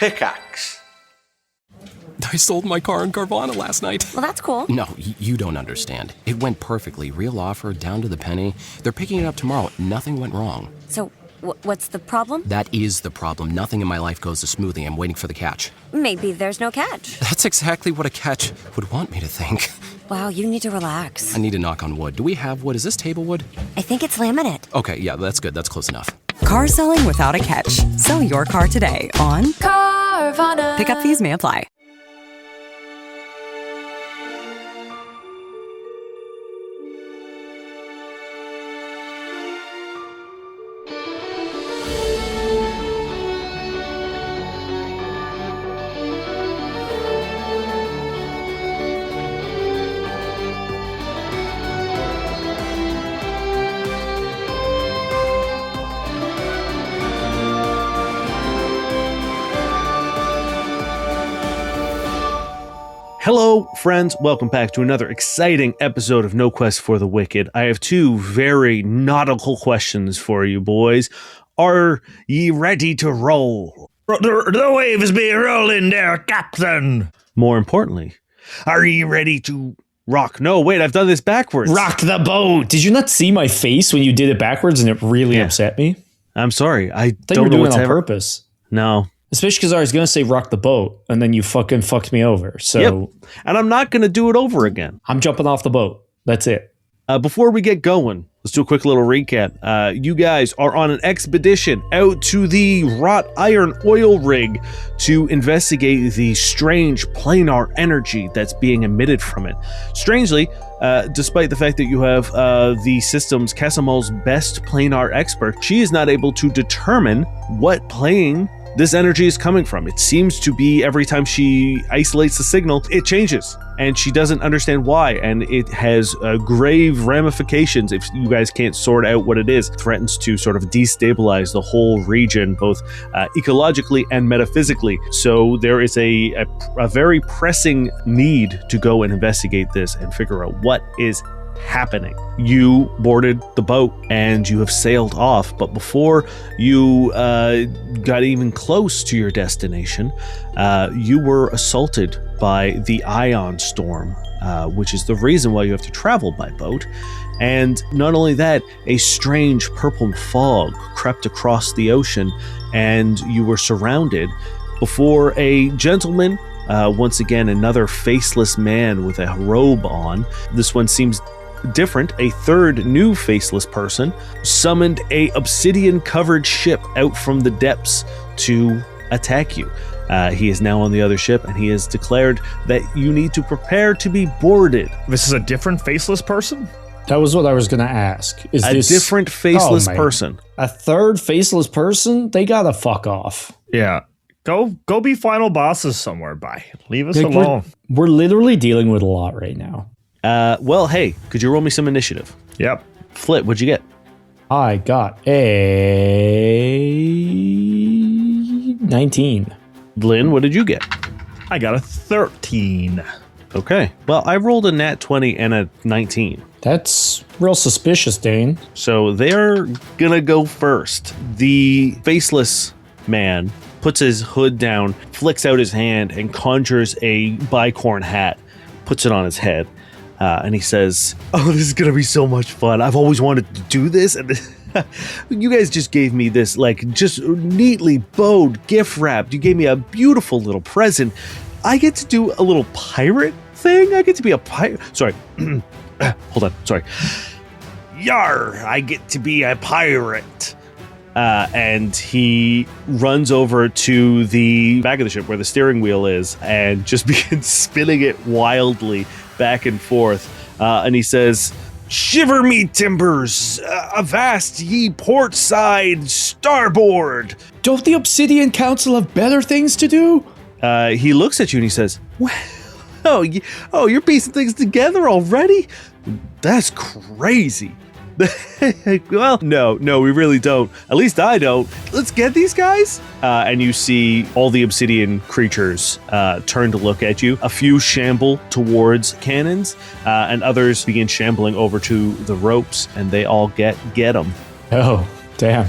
Pickaxe. I sold my car in Carvana last night. Well, that's cool. No, you don't understand. It went perfectly. Real offer, down to the penny. They're picking it up tomorrow. Nothing went wrong. So, what's the problem? That is the problem. Nothing in my life goes as smoothly. I'm waiting for the catch. Maybe there's no catch. That's exactly what a catch would want me to think. Wow, you need to relax. I need to knock on wood. Do we have wood? Is this table wood? I think it's laminate. Okay, yeah, that's good. That's close enough. Car selling without a catch. Sell your car today on Carvana. Pickup fees may apply. Hello, friends. Welcome back to another exciting episode of No Quest for the Wicked. I have two very nautical questions for you, boys. Are ye ready to roll? The waves be rolling there, Captain. More importantly, are ye ready to rock? No, wait, I've done this backwards. Rock the boat. Did you not see my face when you did it backwards and it really upset me? I'm sorry. I thought you don't were know doing what's it on purpose. No. Especially because I was going to say rock the boat, and then you fucking fucked me over. So, Yep. And I'm not going to do it over again. I'm jumping off the boat. That's it. Before we get going, let's do a quick little recap. You guys are on an expedition out to the wrought iron oil rig to investigate the strange planar energy that's being emitted from it. Strangely, despite the fact that you have the system's Casimul's best planar expert, she is not able to determine what plane this energy is coming from. It seems to be every time she isolates the signal, it changes, and she doesn't understand why, and it has grave ramifications if you guys can't sort out what it is. It threatens to sort of destabilize the whole region, both ecologically and metaphysically. So there is a very pressing need to go and investigate this and figure out what is happening. You boarded the boat and you have sailed off, but before you got even close to your destination, you were assaulted by the ion storm, which is the reason why you have to travel by boat. And not only that, a strange purple fog crept across the ocean and you were surrounded before a gentleman, once again another faceless man with a robe on. This one seems different. A third new faceless person summoned a obsidian covered ship out from the depths to attack you. He is now on the other ship, and he has declared that you need to prepare to be boarded. This is a different faceless person? That was what I was going to ask. Is a this different faceless person? A third faceless person? They gotta fuck off. Yeah. Go be final bosses somewhere, bye. Leave us alone. We're literally dealing with a lot right now. Well, hey, could you roll me some initiative? Yep. Flit, what'd you get? I got a 19. Vlyn, what did you get? I got a 13. Okay. Well, I rolled a nat 20 and a 19. That's real suspicious, Dane. So they're gonna go first. The faceless man puts his hood down, flicks out his hand, and conjures a bicorn hat, puts it on his head. And he says, "Oh, this is gonna be so much fun. I've always wanted to do this, and you guys just gave me this, like, just neatly bowed, gift wrapped. You gave me a beautiful little present. I get to do a little pirate thing. I get to be a pirate. Sorry, hold on. Sorry. Yar! I get to be a pirate." And he runs over to the back of the ship where the steering wheel is and just begins spinning it wildly back and forth. And he says, "Shiver me timbers, avast ye port side starboard." Don't the Obsidian Council have better things to do? He looks at you and he says, "Well, you're piecing things together already? That's crazy." Well, no, we really don't. At least I don't. Let's get these guys. And you see all the obsidian creatures turn to look at you. A few shamble towards cannons, and others begin shambling over to the ropes, and they all get them. Oh, Damn.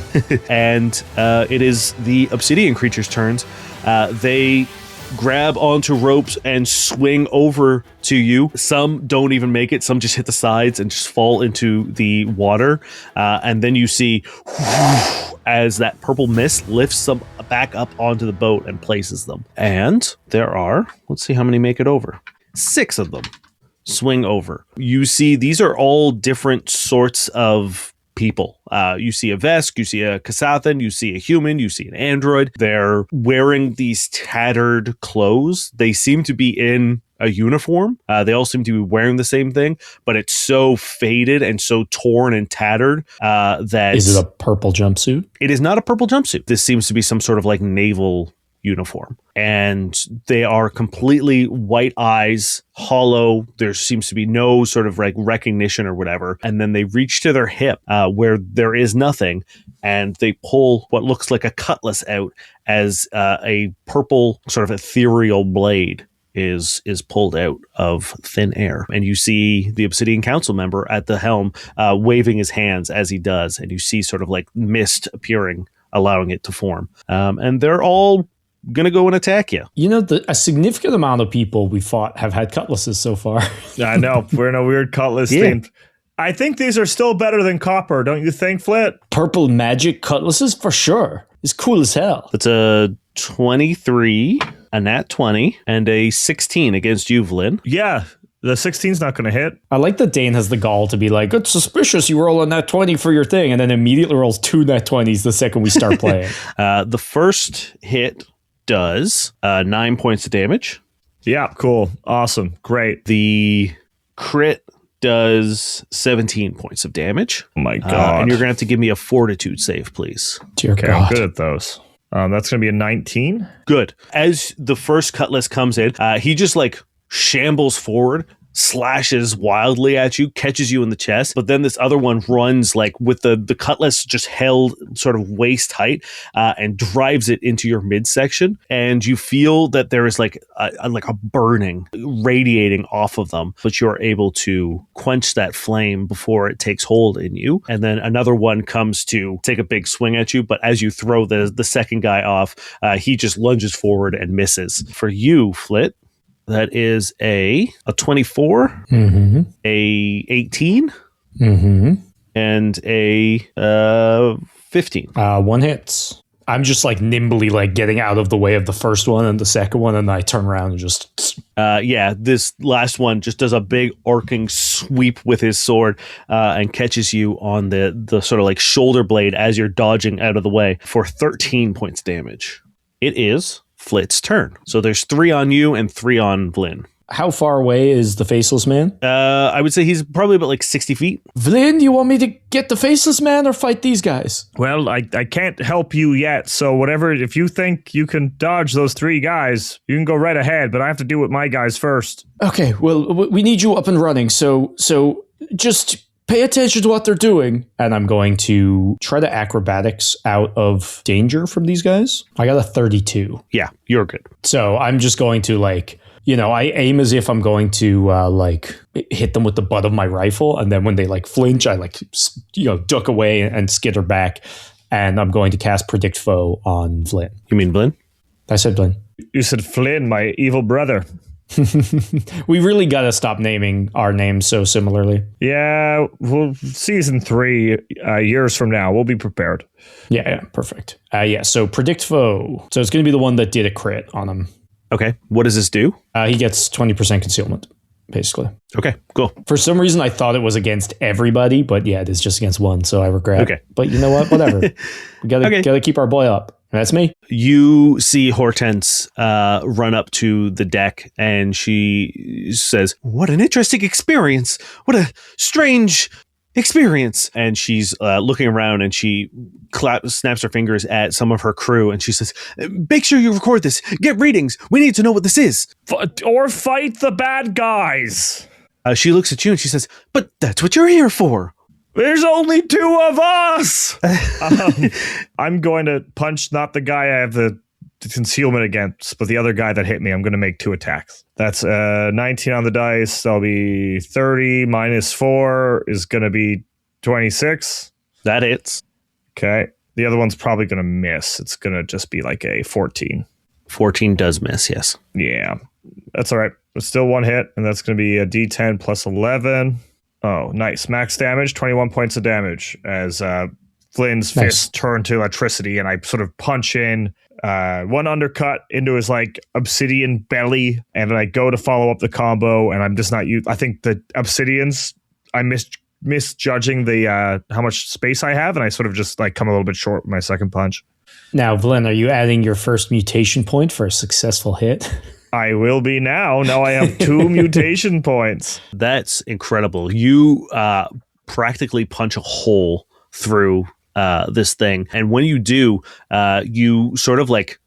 And it is the obsidian creature's turns. They grab onto ropes and swing over to you. Some don't even make it. Some just hit the sides and just fall into the water. And then you see as that purple mist lifts them back up onto the boat and places them. And there are, let's see how many make it over. 6 of them swing over. You see these are all different sorts of people. You see a Vesk, you see a Kasathan, you see a human, you see an android. They're wearing these tattered clothes. They seem to be in a uniform. They all seem to be wearing the same thing, but it's so faded and so torn and tattered that... Is it a purple jumpsuit? It is not a purple jumpsuit. This seems to be some sort of like naval uniform. And they are completely white eyes, hollow. There seems to be no sort of like recognition or whatever. And then they reach to their hip where there is nothing. And they pull what looks like a cutlass out as a purple sort of ethereal blade is pulled out of thin air. And you see the Obsidian Council member at the helm waving his hands as he does. And you see sort of like mist appearing, allowing it to form. And they're all gonna go and attack you. You know, a significant amount of people we fought have had cutlasses so far. I know. We're in a weird cutlass theme. I think these are still better than copper, don't you think, Flit? Purple magic cutlasses? For sure. It's cool as hell. It's a 23, a nat 20, and a 16 against you, Vlyn. Yeah. The 16's not going to hit. I like that Dane has the gall to be like, it's suspicious you roll a nat 20 for your thing, and then immediately rolls 2 nat 20s the second we start playing. The first hit does 9 points of damage. Yeah, cool. Awesome. Great. The crit does 17 points of damage. Oh my God. And you're going to have to give me a fortitude save, please. Dear Okay, God. I'm good at those. That's going to be a 19. Good. As the first cutlass comes in, he just like shambles forward, slashes wildly at you, catches you in the chest, but then this other one runs like with the cutlass just held sort of waist height and drives it into your midsection, and you feel that there is like a burning radiating off of them, but you're able to quench that flame before it takes hold in you. And then another one comes to take a big swing at you, but as you throw the second guy off, he just lunges forward and misses. For you, Flit, that is a 24, Mm-hmm. a 18, Mm-hmm. and a 15. 1 hits. I'm just like nimbly like getting out of the way of the first one and the second one, and I turn around and just... This last one just does a big arcing sweep with his sword and catches you on the sort of like shoulder blade as you're dodging out of the way for 13 points damage. It is Flit's turn. So there's 3 on you and 3 on Vlyn. How far away is the faceless man? I would say he's probably about like 60 feet. Vlyn, do you want me to get the faceless man or fight these guys? Well, I can't help you yet, so whatever, if you think you can dodge those 3 guys, you can go right ahead, but I have to deal with my guys first. Okay, well, we need you up and running, so just pay attention to what they're doing. And I'm going to try to acrobatics out of danger from these guys. I got a 32. Yeah, you're good. So I'm just going to like... You know, I aim as if I'm going to like hit them with the butt of my rifle, and then when they like flinch, I like duck away and skitter back, and I'm going to cast Predict Foe on Vlyn. You mean Vlyn? I said Vlyn. You said Flynn, my evil brother. We really got to stop naming our names so similarly. Yeah, well, season 3 years from now, we'll be prepared. Yeah, perfect. So Predict Foe. So it's going to be the one that did a crit on him. Okay. What does this do? He gets 20% concealment, basically. Okay, cool. For some reason, I thought it was against everybody, but yeah, it is just against one, so I regret. Okay. But you know what? Whatever. We gotta keep our boy up. That's me. You see Hortense run up to the deck, and she says, "What an interesting experience. What a strange experience." And she's looking around, and she snaps her fingers at some of her crew, and she says, "Make sure you record this. Get readings. We need to know what this is." Or fight the bad guys. She looks at you and she says, "But that's what you're here for." There's only 2 of us. I'm going to punch not the guy I have the concealment against, but the other guy that hit me. I'm going to make 2 attacks. That's 19 on the dice. That'll be 30 minus 4 is going to be 26. That hits. Okay. The other one's probably going to miss. It's going to just be like a 14. 14 does miss, yes. Yeah. That's all right. It's still one hit, and that's going to be a D10 plus 11. Oh, nice. Max damage, 21 points of damage as Vlyn's fists turn to electricity, and I sort of punch in one undercut into his like obsidian belly, and then I go to follow up the combo, and I'm just not I think the obsidians, I misjudging the how much space I have, and I sort of just like come a little bit short with my second punch. Now, Vlyn, are you adding your first mutation point for a successful hit? I will be now. Now I have 2 mutation points. That's incredible. You practically punch a hole through this thing. And when you do, you sort of like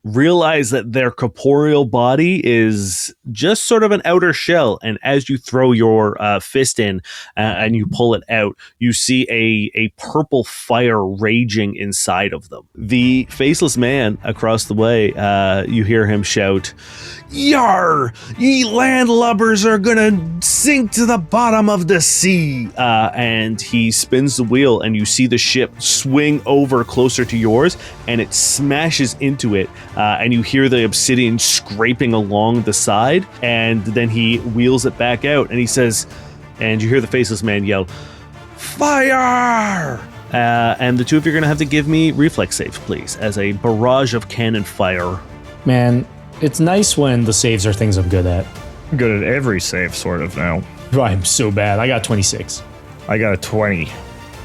realize that their corporeal body is just sort of an outer shell. And as you throw your fist in and you pull it out, you see a purple fire raging inside of them. The faceless man across the way, you hear him shout, "Yar! Ye landlubbers are gonna sink to the bottom of the sea!" And he spins the wheel, and you see the ship swing over closer to yours, and it smashes into it. And you hear the obsidian scraping along the side, and then he wheels it back out, and he says, and you hear the faceless man yell, "Fire!" And the two of you are going to have to give me reflex saves, please, as a barrage of cannon fire. Man, it's nice when the saves are things I'm good at. I'm good at every save, sort of, now. I'm so bad. I got 26. I got a 20.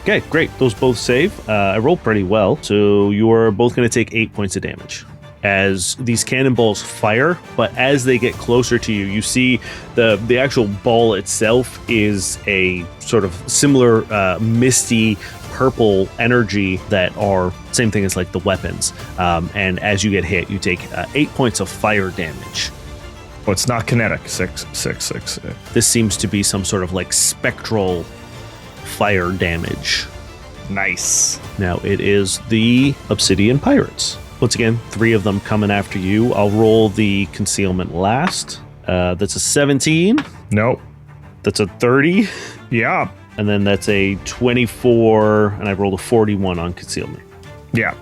Okay, great. Those both save. I rolled pretty well, so you are both going to take 8 points of damage as these cannonballs fire, but as they get closer to you, you see the actual ball itself is a sort of similar misty purple energy that are same thing as like the weapons. And as you get hit, you take 8 points of fire damage. Oh, it's not kinetic. 6. This seems to be some sort of like spectral fire damage. Nice. Now it is the Obsidian Pirates. Once again, 3 of them coming after you. I'll roll the concealment last. That's a 17. Nope. That's a 30. Yeah. And then that's a 24, and I rolled a 41 on concealment. Yeah.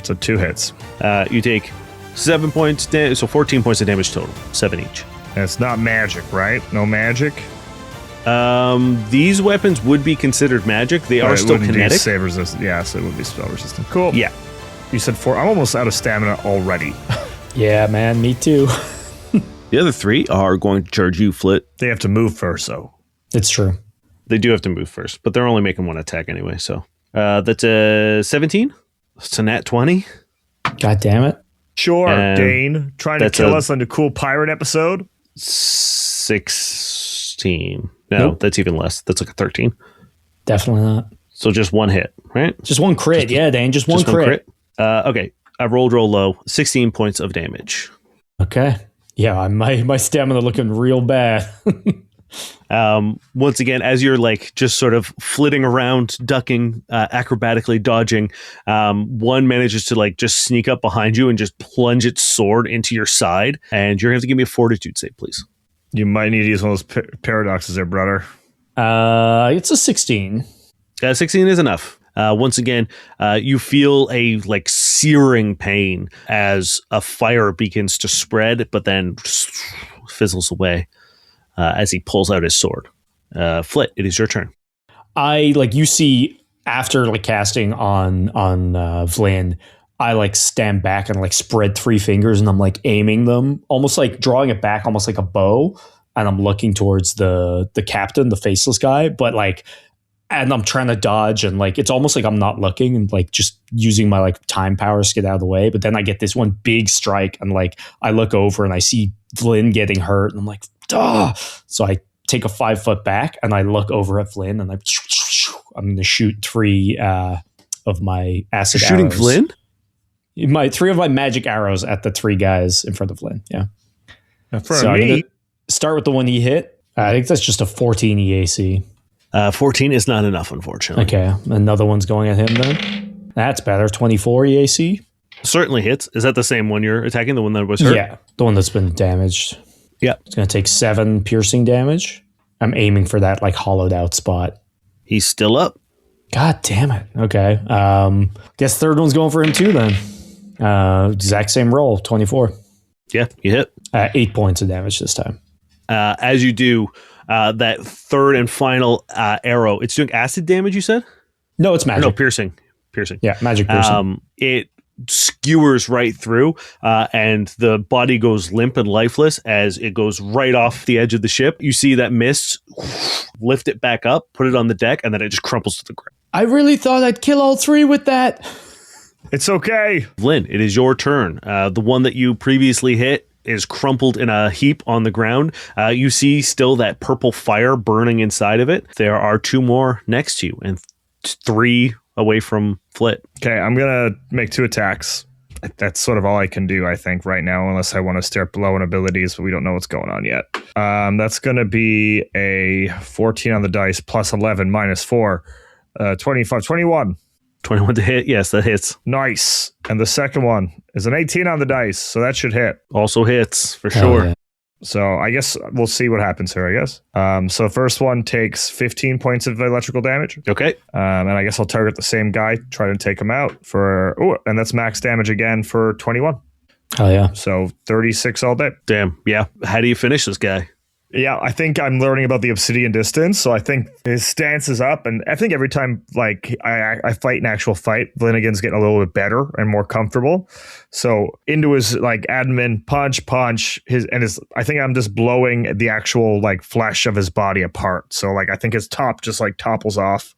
So 2 hits. You take 7 points, so 14 points of damage total. 7 each. And it's not magic, right? No magic? These weapons would be considered magic. They are still kinetic. Save resistant. Yeah, so it would be spell resistant. Cool. Yeah. You said 4. I'm almost out of stamina already. Yeah, man, me too. The other 3 are going to charge you, Flit. They have to move first, so. It's true. They do have to move first, but they're only making 1 attack anyway, so. That's a 17. It's a nat 20. God damn it. Sure, Dane. Trying to kill us on the cool pirate episode. 16. No, Nope. That's even less. That's like a 13. Definitely not. So just 1 hit, right? Just one crit. Dane. Just one crit. Okay. I rolled real low. 16 points of damage. Okay. Yeah, my stamina looking real bad. Once again, as you're like just sort of flitting around, ducking, acrobatically dodging, one manages to like just sneak up behind you and just plunge its sword into your side. And you're going to have to give me a fortitude save, please. You might need to use one of those paradoxes there, brother. It's a 16. 16 is enough. Once again, you feel a like searing pain as a fire begins to spread, but then fizzles away as he pulls out his sword. Flit, it is your turn. I like you see after like casting on Vlyn, I like stand back and like spread 3 fingers and I'm like aiming them, almost like drawing it back, almost like a bow, and I'm looking towards the captain, the faceless guy, but like. And I'm trying to dodge and like, it's almost like I'm not looking and like just using my like time powers to get out of the way. But then I get this one big strike and like, I look over and I see Vlyn getting hurt and I'm like, duh. So I take a 5 foot back and I look over at Vlyn and I'm going to shoot 3 of my acid You're shooting arrows. Vlyn? 3 of my magic arrows at the 3 guys in front of Vlyn. Yeah. For me, start with the one he hit. I think that's just a 14 EAC. 14 is not enough, unfortunately. Okay, another one's going at him then. That's better. 24 EAC. Certainly hits. Is that the same one you're attacking? The one that was hurt? Yeah, the one that's been damaged. Yeah. It's going to take 7 piercing damage. I'm aiming for that like hollowed out spot. He's still up. God damn it. Okay. Guess third one's going for him too then. Exact same roll, 24. Yeah, you hit. 8 points of damage this time. As you do, that third and final arrow, it's doing acid damage, you said? No, it's magic. No, piercing. Yeah, magic piercing. It skewers right through, and the body goes limp and lifeless as it goes right off the edge of the ship. You see that mist lift it back up, put it on the deck, and then it just crumples to the ground. I really thought I'd kill all three with that. It's okay. Vlyn, it is your turn. The one that you previously hit is crumpled in a heap on the ground. You see still that purple fire burning inside of it. There are 2 more next to you, and 3 away from Flit. Okay, I'm going to make 2 attacks. That's sort of all I can do, I think, right now, unless I want to start blowing abilities, but we don't know what's going on yet. That's going to be a 14 on the dice, plus 11, minus 4. 25, 21. 21 to hit. Yes, that hits. Nice. And the second one is an 18 on the dice, so that should hit. Also hits, for sure. Yeah. So I guess we'll see what happens here, I guess. So first one takes 15 points of electrical damage. Okay. And I guess I'll target the same guy, try to take him out and that's max damage again for 21. Hell yeah. So 36 all day. Damn. Yeah. How do you finish this guy? Yeah, I think I'm learning about the Obsidian distance, so I think his stance is up, and I think every time like I fight an actual fight, Vlynnigan's getting a little bit better and more comfortable. So into his like admin punch, I think I'm just blowing the actual like flesh of his body apart. So like I think his top just like topples off.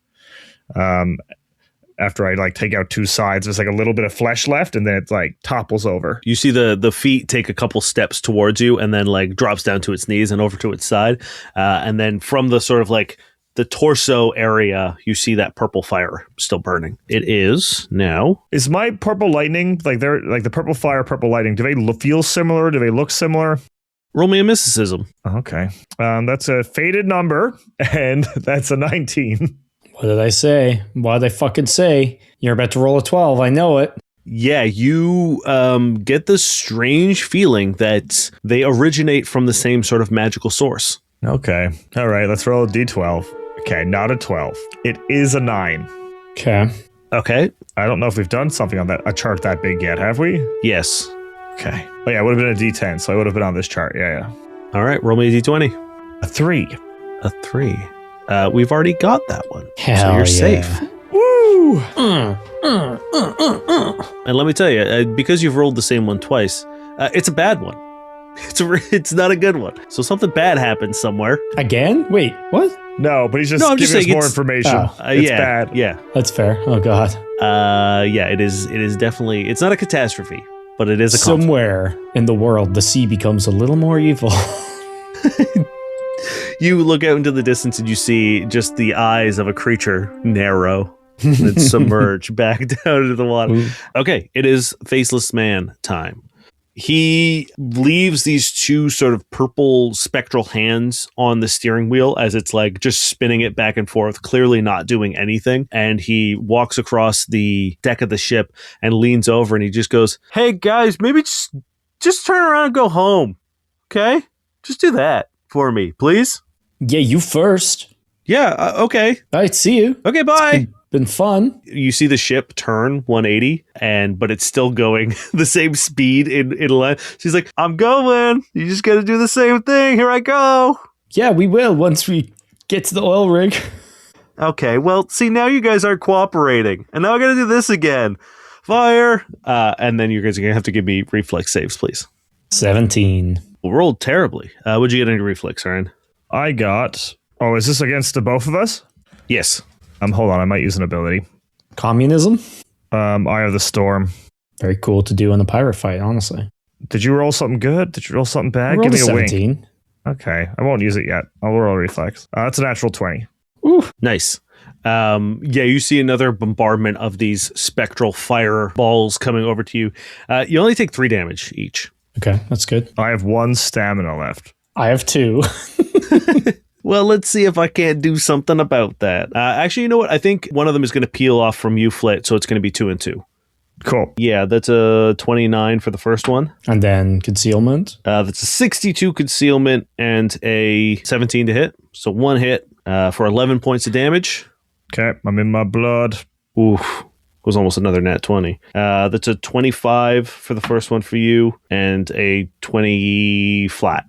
After I like take out 2 sides, there's like a little bit of flesh left, and then it like topples over. You see the feet take a couple steps towards you, and then like drops down to its knees and over to its side, and then from the sort of like the torso area, you see that purple fire still burning. It is now. Is my purple lightning like they're like the purple fire, purple lightning? Do they feel similar? Do they look similar? Roll me a mysticism. Okay, that's a faded number, and that's a 19. What did I say? What did I fucking say? You're about to roll a 12. I know it. Yeah, you get this strange feeling that they originate from the same sort of magical source. Okay. All right, let's roll a d12. Okay, not a 12. It is a 9. Okay. Okay. I don't know if we've done something on a chart that big yet, have we? Yes. Okay. Oh yeah, it would have been a d10, so I would have been on this chart. Yeah. All right, roll me a d20. A 3. A 3. We've already got that one. Hell so you're yeah. safe. Woo! And let me tell you, because you've rolled the same one twice, it's a bad one. It's not a good one. So something bad happened somewhere. Again? Wait, what? No, but he's just I'm giving just us saying more it's- information. It's It's bad. Yeah. That's fair. Oh, God. Yeah, it is definitely, it's not a catastrophe, but it is a conflict. Somewhere in the world, the sea becomes a little more evil. You look out into the distance and you see just the eyes of a creature narrow and then submerge back down into the water. Ooh. Okay, it is Faceless Man time. He leaves these 2 sort of purple spectral hands on the steering wheel as it's like just spinning it back and forth, clearly not doing anything. And he walks across the deck of the ship and leans over and he just goes, "Hey guys, maybe just turn around and go home. Okay? Just do that for me, please." Yeah, you first. Yeah, okay. All right, see you. Okay, bye. Been fun. You see the ship turn 180, but it's still going the same speed in line. She's like, "I'm going. You just got to do the same thing. Here I go." Yeah, we will once we get to the oil rig. Okay, well, see, now you guys aren't cooperating. And now I got to do this again. Fire. And then you guys are going to have to give me reflex saves, please. 17. Well, rolled terribly. What'd you get into reflex, Aaron? I got... Oh, is this against the both of us? Yes. Hold on, I might use an ability. Communism? Eye of the Storm. Very cool to do in a pirate fight, honestly. Did you roll something good? Did you roll something bad? Rolled Give me a wink. 17. Okay, I won't use it yet. I'll roll a reflex. That's a natural 20. Ooh. Nice. Yeah, you see another bombardment of these spectral fireballs coming over to you. You only take 3 damage each. Okay, that's good. I have 1 stamina left. I have 2. Well, let's see if I can't do something about that. Actually, you know what? I think one of them is going to peel off from you, Flit, so it's going to be 2 and 2. Cool. Yeah, that's a 29 for the first one. And then concealment. That's a 62 concealment and a 17 to hit. So 1 hit for 11 points of damage. Okay, I'm in my blood. Oof. Was almost another nat 20. That's a 25 for the first one for you, and a 20 flat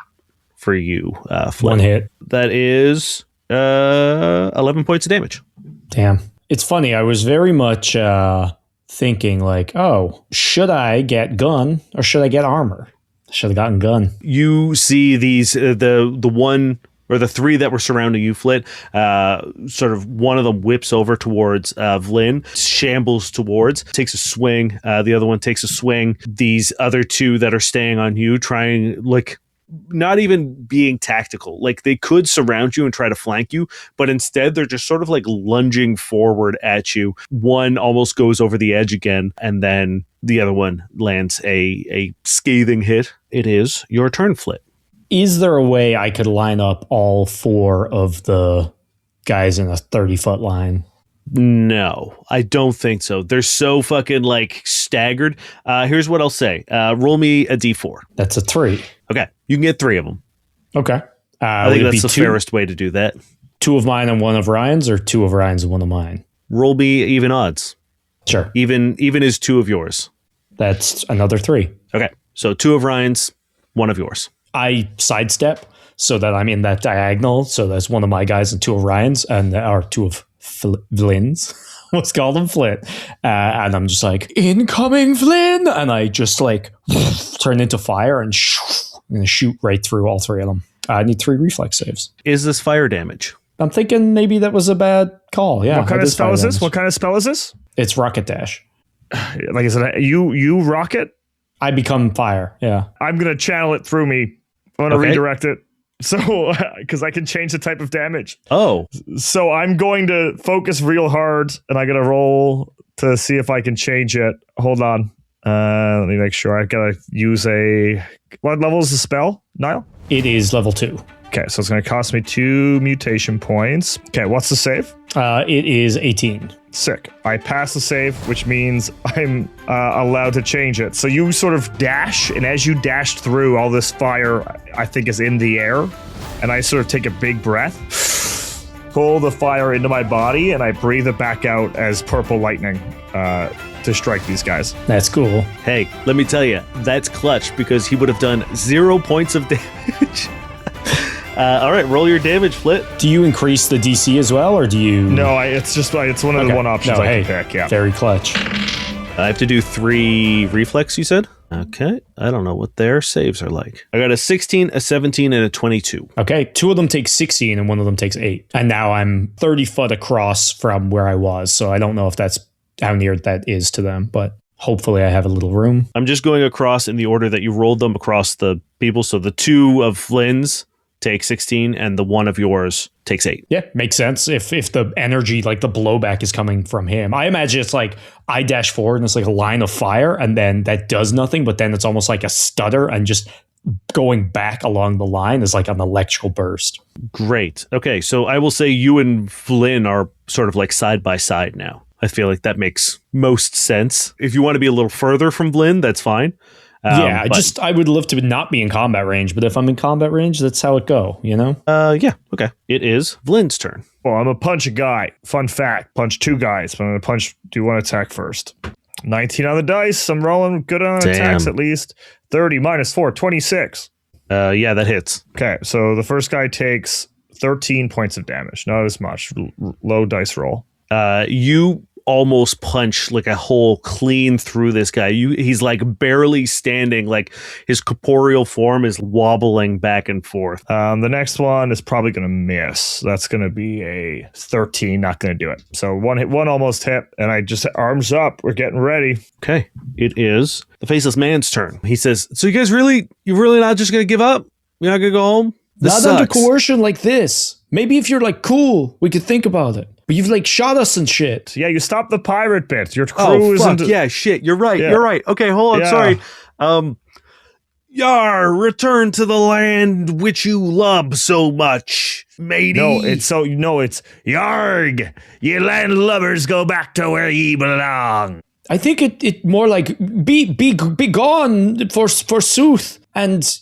for you, Flit. One hit. That is 11 points of damage. Damn. It's funny. I was very much thinking like, oh, should I get gun or should I get armor? Should have gotten gun. You see these, the one or the three that were surrounding you, Flit, sort of one of them whips over towards Vlyn, shambles towards, takes a swing. The other one takes a swing. These other two that are staying on you, trying, like, not even being tactical. Like, they could surround you and try to flank you, but instead they're just sort of like lunging forward at you. One almost goes over the edge again, and then the other one lands a scathing hit. It is your turn, Flit. Is there a way I could line up all four of the guys in a 30-foot line? No, I don't think so. They're so fucking like staggered. Here's what I'll say. Roll me a d4. That's a 3. Okay, you can get 3 of them. Okay. I think that's the fairest way to do that. 2 of mine and 1 of Ryan's, or 2 of Ryan's and 1 of mine? Roll me even odds. Sure. Even is 2 of yours. That's another 3. Okay, so 2 of Ryan's, 1 of yours. I sidestep so that I'm in that diagonal. So that's 1 of my guys and 2 of Ryan's, and there are 2 of Vlyn's. Let's call them Flit. And I'm just like, incoming Vlyn! And I just like turn into fire and I'm going to shoot right through all 3 of them. I need 3 reflex saves. Is this fire damage? I'm thinking maybe that was a bad call. Yeah. What kind of spell is this? What kind of spell is this? It's rocket dash. Like, is it you rocket? I become fire. Yeah. I'm going to channel it through me. I'm going to redirect it. So, because I can change the type of damage. Oh. So I'm going to focus real hard, and I'm going to roll to see if I can change it. Hold on. Let me make sure. I've got to use a... What level is the spell, Niall? It is level 2. Okay, so it's going to cost me 2 mutation points. Okay, what's the save? It is 18. Sick. I pass the save, which means I'm allowed to change it. So you sort of dash, and as you dash through, all this fire, I think, is in the air. And I sort of take a big breath, pull the fire into my body, and I breathe it back out as purple lightning to strike these guys. That's cool. Hey, let me tell you, that's clutch, because he would have done 0 points of damage. All right, roll your damage, Flit. Do you increase the DC as well, or do you... No, it's one of the one options I can pick, yeah. Very clutch. I have to do 3 reflex, you said? Okay, I don't know what their saves are like. I got a 16, a 17, and a 22. Okay, 2 of them take 16 and 1 of them takes 8. And now I'm 30 foot across from where I was, so I don't know if that's how near that is to them, but hopefully I have a little room. I'm just going across in the order that you rolled them across the people, so the 2 of Flynn's take 16 and the 1 of yours takes 8. Yeah, makes sense. If the energy, like the blowback, is coming from him. I imagine it's like I dash forward and it's like a line of fire, and then that does nothing, but then it's almost like a stutter, and just going back along the line is like an electrical burst. Great. Okay, so I will say you and Vlyn are sort of like side by side now. I feel like that makes most sense. If you want to be a little further from Vlyn, that's fine. I would love to not be in combat range, but if I'm in combat range, that's how it go, you know? Yeah, okay. It is Vlyn's turn. Well, I'm going to punch a guy. Fun fact, punch 2 guys, but I'm going to do 1 attack first. 19 on the dice. I'm rolling good on attacks at least. 30 minus 4, 26. Yeah, that hits. Okay, so the first guy takes 13 points of damage. Not as much. Low dice roll. You almost punch like a hole clean through this guy. He's like barely standing, like his corporeal form is wobbling back and forth. The next one is probably going to miss. That's going to be a 13. Not going to do it. So one almost hit, and I just arms up. We're getting ready. Okay, it is the faceless man's turn. He says, "So you're really not just going to give up? You're not going to go home? This not sucks." Under coercion like this. Maybe if you're like cool, we could think about it. But you've like shot us and shit. Yeah, you stopped the pirate bit. Your crew isn't... Yeah, shit. You're right. Yeah. You're right. Okay, hold on. Sorry. Yar, return to the land which you love so much, matey. It's Yarg. You landlubbers go back to where ye belong. I think it more like be gone forsooth, and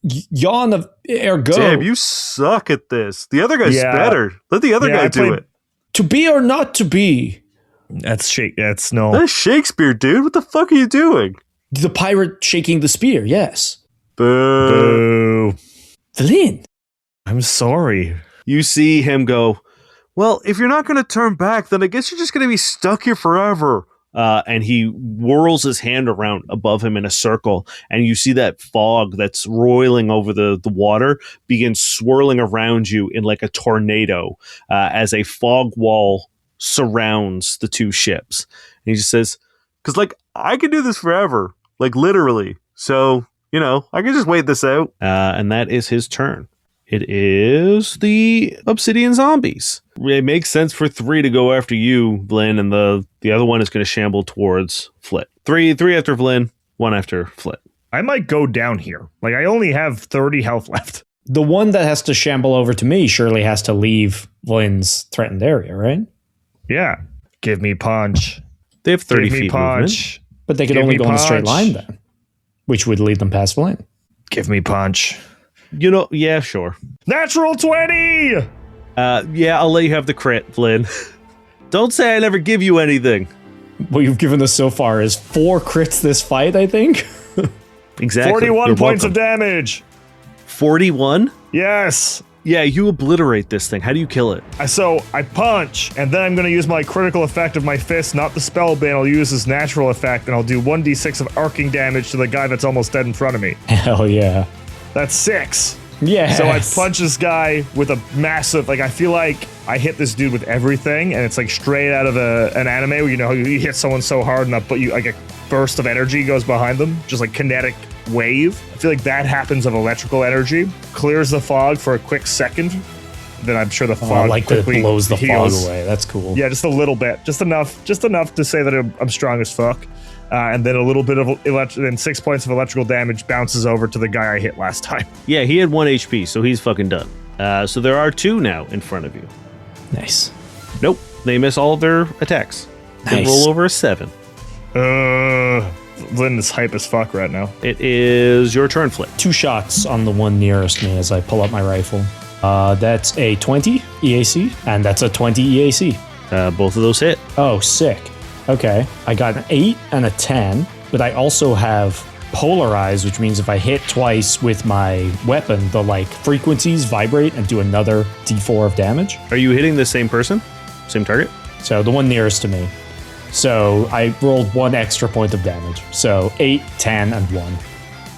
yawn of ergo. Damn, you suck at this. The other guy's better. Let the other guy do it. To be or not to be? That's That's Shakespeare, dude. What the fuck are you doing? The pirate shaking the spear, yes. Boo. Boo. Vlyn. I'm sorry. You see him go, well, if you're not going to turn back, then I guess you're just going to be stuck here forever. And he whirls his hand around above him in a circle, and you see that fog that's roiling over the water begin swirling around you in like a tornado as a fog wall surrounds the two ships. And he just says, because like I could do this forever, like literally. So, you know, I can just wait this out. And that is his turn. It is the Obsidian zombies. It makes sense for 3 to go after you, Vlyn, and the other one is going to shamble towards Flit. 3 after Vlyn, 1 after Flit. I might go down here. Like, I only have 30 health left. The one that has to shamble over to me surely has to leave Vlyn's threatened area, right? Yeah. Give me punch. They have 30 Give me feet punch. movement. But they could Give only me go in a straight punch. line then, which would lead them past Vlyn. Give me punch. You know, yeah, sure. Natural 20! Yeah, I'll let you have the crit, Vlyn. Don't say I never give you anything. What you've given us so far is 4 crits this fight, I think. Exactly. 41 You're points welcome. of damage. 41? Yes. Yeah, you obliterate this thing. How do you kill it? So I punch, and then I'm going to use my critical effect of my fist, not the spell bane. I'll use this natural effect, and I'll do 1d6 of arcing damage to the guy that's almost dead in front of me. Hell yeah. That's 6. Yeah. So I punch this guy with a massive, like, I feel like I hit this dude with everything, and it's like straight out of an anime where, you know, you hit someone so hard and but you like a burst of energy goes behind them, just like kinetic wave. I feel like that happens of electrical energy, clears the fog for a quick second. Then I'm sure the fog I like that it quickly blows the heals. fog away. That's cool. Yeah, just a little bit, just enough to say that I'm strong as fuck. And then a little bit of then 6 points of electrical damage bounces over to the guy I hit last time. Yeah, he had 1 HP, so he's fucking done. So there are 2 now in front of you. Nice. Nope, they miss all of their attacks. They Nice. roll over a 7. Vlyn is hype as fuck right now. It is your turn, Flit. 2 shots on the one nearest me as I pull up my rifle. That's a 20 EAC, and that's a 20 EAC. Both of those hit. Oh, sick. Okay. I got an 8 and a 10, but I also have polarize, which means if I hit twice with my weapon, the like frequencies vibrate and do another d4 of damage. Are you hitting the same person? Same target? So the one nearest to me. So I rolled 1 extra point of damage. So 8, 10, and 1.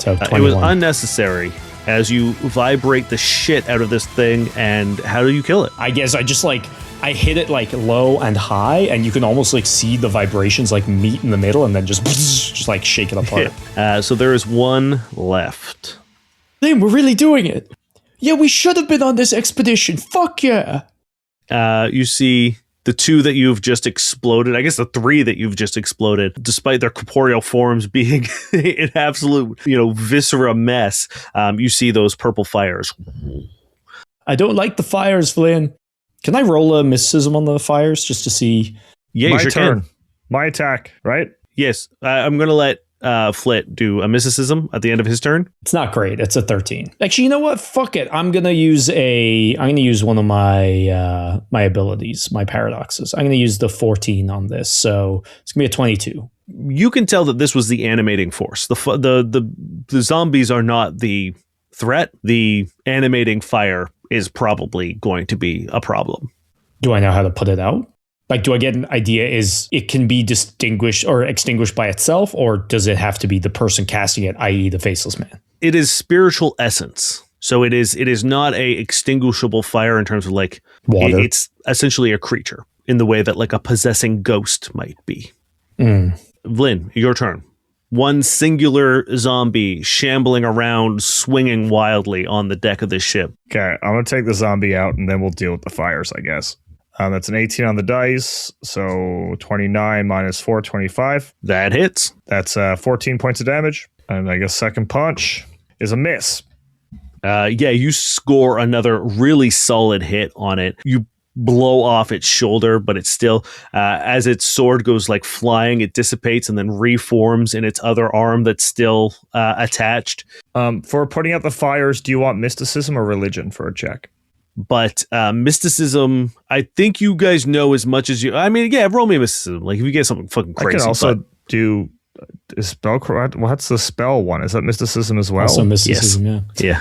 So 21. It was unnecessary as you vibrate the shit out of this thing, and how do you kill it? I guess I just I hit it like low and high, and you can almost like see the vibrations like meet in the middle and then just like shake it apart. So there is 1 left. Damn, we're really doing it. Yeah, we should have been on this expedition. Fuck yeah. You see the 2 that you've just exploded, I guess the 3 that you've just exploded, despite their corporeal forms being an absolute, viscera mess, you see those purple fires. I don't like the fires, Vlyn. Can I roll a mysticism on the fires just to see? Yeah, My you sure turn. can. My attack, right? Yes, I'm going to let Flit do a mysticism at the end of his turn. It's not great. It's a 13. Actually, you know what? Fuck it. I'm gonna use one of my my abilities, my paradoxes. I'm gonna use the 14 on this, so it's gonna be a 22. You can tell that this was the animating force. The zombies are not the threat. The animating fire is probably going to be a problem. Do I know how to put it out? Like, do I get an idea? Is it can be distinguished or extinguished by itself, or does it have to be the person casting it, i.e. the faceless man? It is spiritual essence. So it is not a extinguishable fire in terms of like Water. It's essentially a creature in the way that like a possessing ghost might be. Vlyn, your turn. 1 singular zombie shambling around, swinging wildly on the deck of this ship. Okay, I'm going to take the zombie out, and then we'll deal with the fires, I guess. That's an 18 on the dice, so 29 minus 4, 25. That hits. That's 14 points of damage. And I guess second punch is a miss. You score another really solid hit on it. You blow off its shoulder, but it's still, as its sword goes like flying, it dissipates and then reforms in its other arm that's still attached. For putting out the fires, do you want mysticism or religion for a check? But mysticism, I think you guys know as much as you. I mean, yeah, roll me a mysticism. Like if you get something fucking crazy. I can also do a spell. What's the spell one? Is that mysticism as well? Also mysticism, yeah.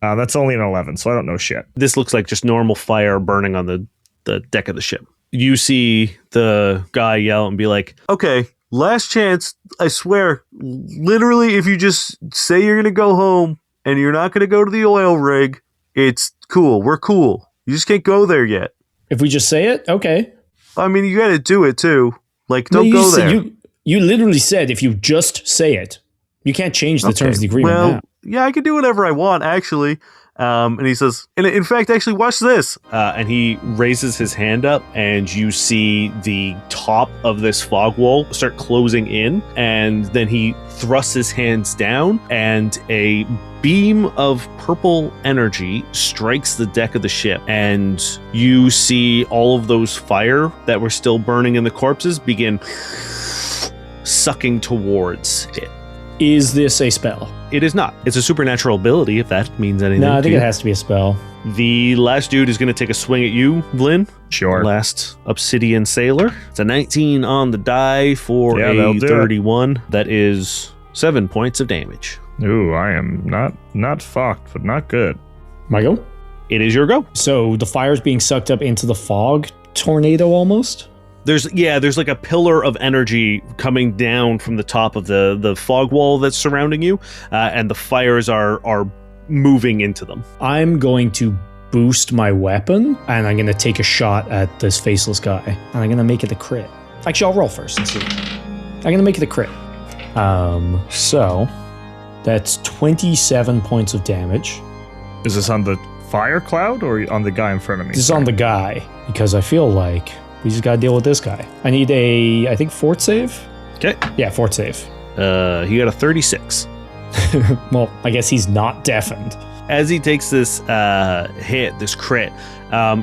That's only an 11, so I don't know shit. This looks like just normal fire burning on the deck of the ship. You see the guy yell and be like, okay, last chance, I swear, literally, if you just say you're going to go home and you're not going to go to the oil rig, it's cool. We're cool. You just can't go there yet. If we just say it, okay. I mean, you got to do it too. Like, don't go there. You literally said if you just say it. You can't change the terms of the agreement now. Yeah, I can do whatever I want, actually. And he says, and in fact, actually, watch this. And he raises his hand up, and you see the top of this fog wall start closing in. And then he thrusts his hands down, and a beam of purple energy strikes the deck of the ship. And you see all of those fire that were still burning in the corpses begin sucking towards it. Is this a spell? It is not. It's a supernatural ability, if that means anything. No, I think it has to be a spell. The last dude is going to take a swing at you, Vlyn. Sure. Last Obsidian Sailor. It's a 19 on the die for a 31. That is 7 points of damage. Ooh, I am not fucked, but not good. My go? It is your go. So the fire's being sucked up into the fog tornado almost? There's like a pillar of energy coming down from the top of the fog wall that's surrounding you, and the fires are moving into them. I'm going to boost my weapon, and I'm going to take a shot at this faceless guy, and I'm going to make it a crit. Actually, I'll roll first and see. I'm going to make it a crit. So that's 27 points of damage. Is this on the fire cloud or on the guy in front of me? This is on the guy, because I feel like we just gotta deal with this guy. I need I think fort save? Okay. Yeah, fort save. He got a 36. Well, I guess he's not deafened. As he takes this hit, this crit,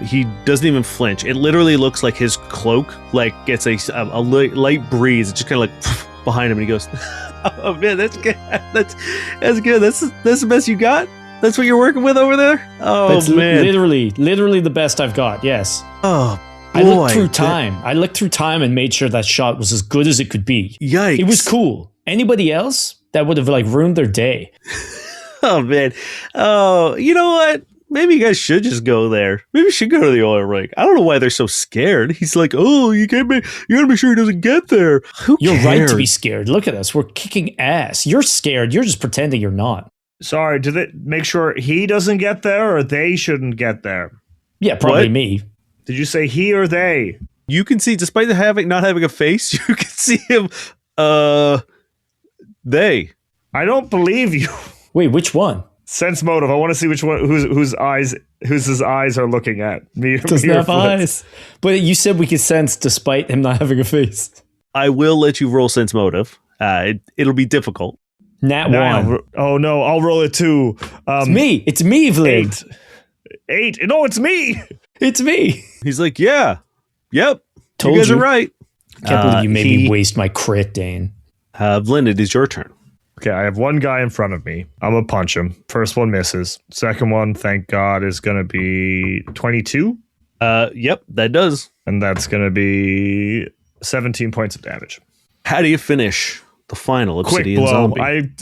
he doesn't even flinch. It literally looks like his cloak gets a light breeze. It's just kind of like behind him, and he goes, "Oh man, that's good. That's good. That's the best you got. That's what you're working with over there. Oh that's man, literally the best I've got. Yes. Oh." I looked through time. I looked through time and made sure that shot was as good as it could be. Yikes. It was cool. Anybody else, that would have ruined their day. Oh, man. Oh, you know what? Maybe you guys should just go there. Maybe you should go to the oil rig. I don't know why they're so scared. He's like, oh, you gotta make sure he doesn't get there. You're right to be scared. Look at us. We're kicking ass. You're scared. You're just pretending you're not. Sorry, did it make sure he doesn't get there or they shouldn't get there? Yeah, probably me. Did you say he or they? You can see, despite not having a face, you can see him. They. I don't believe you. Wait, which one? Sense motive. I want to see which one. Whose his eyes are looking at me. Doesn't have eyes. But you said we could sense despite him not having a face. I will let you roll sense motive. It'll be difficult. Nat 1. Oh no, I'll roll it too. It's me, Vlyn. 8. No, it's me. It's me. He's like, yeah. Yep. Told you guys are right. Can't believe you made me waste my crit, Dane. Vlyn, it is your turn. Okay, I have one guy in front of me. I'm going to punch him. First one misses. Second one, thank God, is going to be 22. Yep, that does. And that's going to be 17 points of damage. How do you finish the final Obsidian Quick blow. zombie?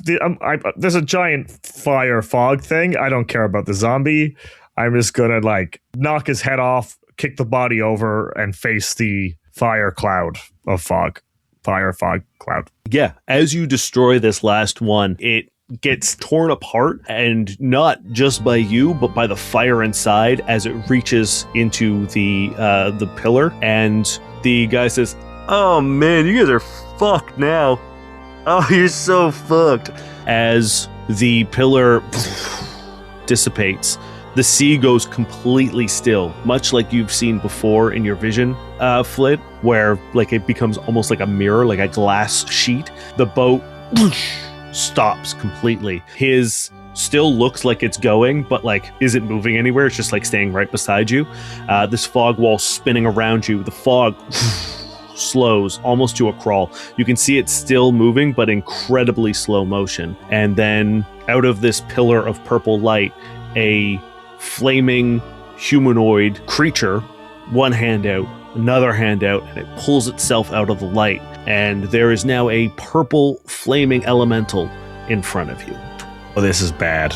There's a giant fire fog thing. I don't care about the zombie. I'm just going to knock his head off, kick the body over, and face the fire cloud of fog. Fire fog cloud. Yeah, as you destroy this last one, it gets torn apart, and not just by you, but by the fire inside as it reaches into the pillar. And the guy says, "Oh man, you guys are fucked now. Oh, you're so fucked." As the pillar dissipates, the sea goes completely still, much like you've seen before in your vision, Flit, where it becomes almost like a mirror, like a glass sheet. The boat stops completely. His still looks like it's going, but isn't moving anywhere. It's just staying right beside you. This fog wall spinning around you. The fog slows almost to a crawl. You can see it still moving, but incredibly slow motion. And then out of this pillar of purple light, a flaming humanoid creature, one hand out, another hand out, and it pulls itself out of the light. And there is now a purple flaming elemental in front of you. Oh, this is bad.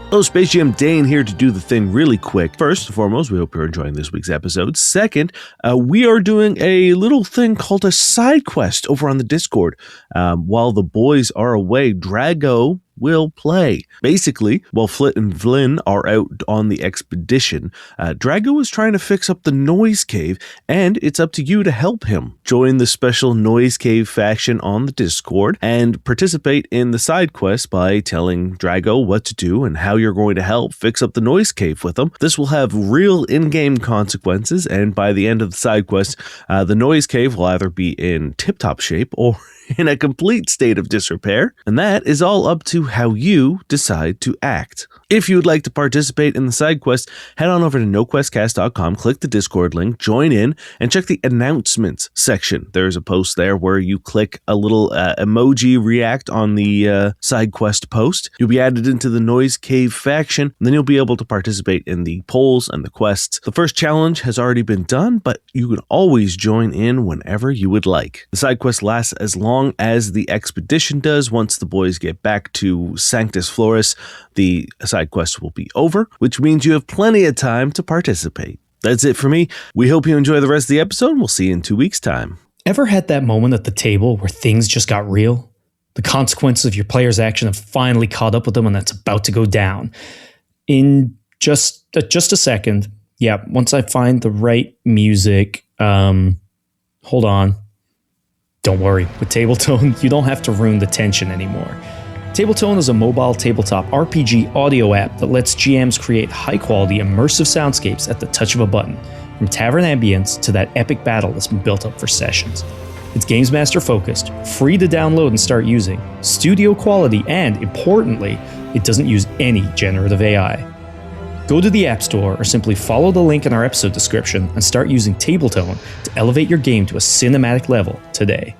Hello, Space Jam Dane here to do the thing really quick. First and foremost, we hope you're enjoying this week's episode. Second, we are doing a little thing called a side quest over on the Discord. While the boys are away, Drago will play. Basically, while Flit and Vlyn are out on the expedition, Drago is trying to fix up the Noise Cave, and it's up to you to help him. Join the special Noise Cave faction on the Discord and participate in the side quest by telling Drago what to do and how you're going to help fix up the Noise Cave with him. This will have real in-game consequences, and by the end of the side quest, the Noise Cave will either be in tip-top shape or in a complete state of disrepair, and that is all up to how you decide to act. If you would like to participate in the side quest, head on over to noquestcast.com, click the Discord link, join in, and check the announcements section. There's a post there where you click a little emoji react on the side quest post. You'll be added into the Noise Cave faction, and then you'll be able to participate in the polls and the quests. The first challenge has already been done, but you can always join in whenever you would like. The side quest lasts as long as the expedition does. Once the boys get back to Sanctus Floris, the side quest will be over, which means you have plenty of time to participate. That's it for me. We hope you enjoy the rest of the episode. We'll see you in 2 weeks' time. Ever had that moment at the table where things just got real? The consequences of your player's action have finally caught up with them and that's about to go down. In just a second. Yeah, once I find the right music. Hold on. Don't worry, with Tabletone, you don't have to ruin the tension anymore. Tabletone is a mobile tabletop RPG audio app that lets GMs create high-quality, immersive soundscapes at the touch of a button, from tavern ambience to that epic battle that's been built up for sessions. It's Games Master focused, free to download and start using, studio quality, and, importantly, it doesn't use any generative AI. Go to the App Store or simply follow the link in our episode description and start using Tabletone to elevate your game to a cinematic level today.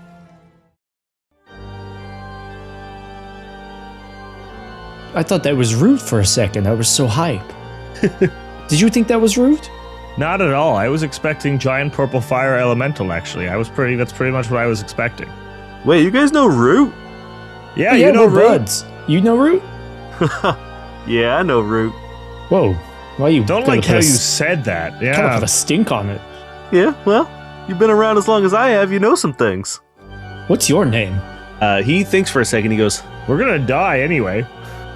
I thought that was rude for a second. I was so hype. Did you think that was rude? Not at all. I was expecting giant purple fire elemental, actually. That's pretty much what I was expecting. Wait, you guys know Root? Yeah, you know we're Root. buds. You know Root? Yeah, I know Root. Whoa. Why you Don't gotta like put how a you said that. Kind of Yeah. put a stink on it. Yeah, well, you've been around as long as I have. You know some things. What's your name? He thinks for a second. He goes, We're gonna die anyway.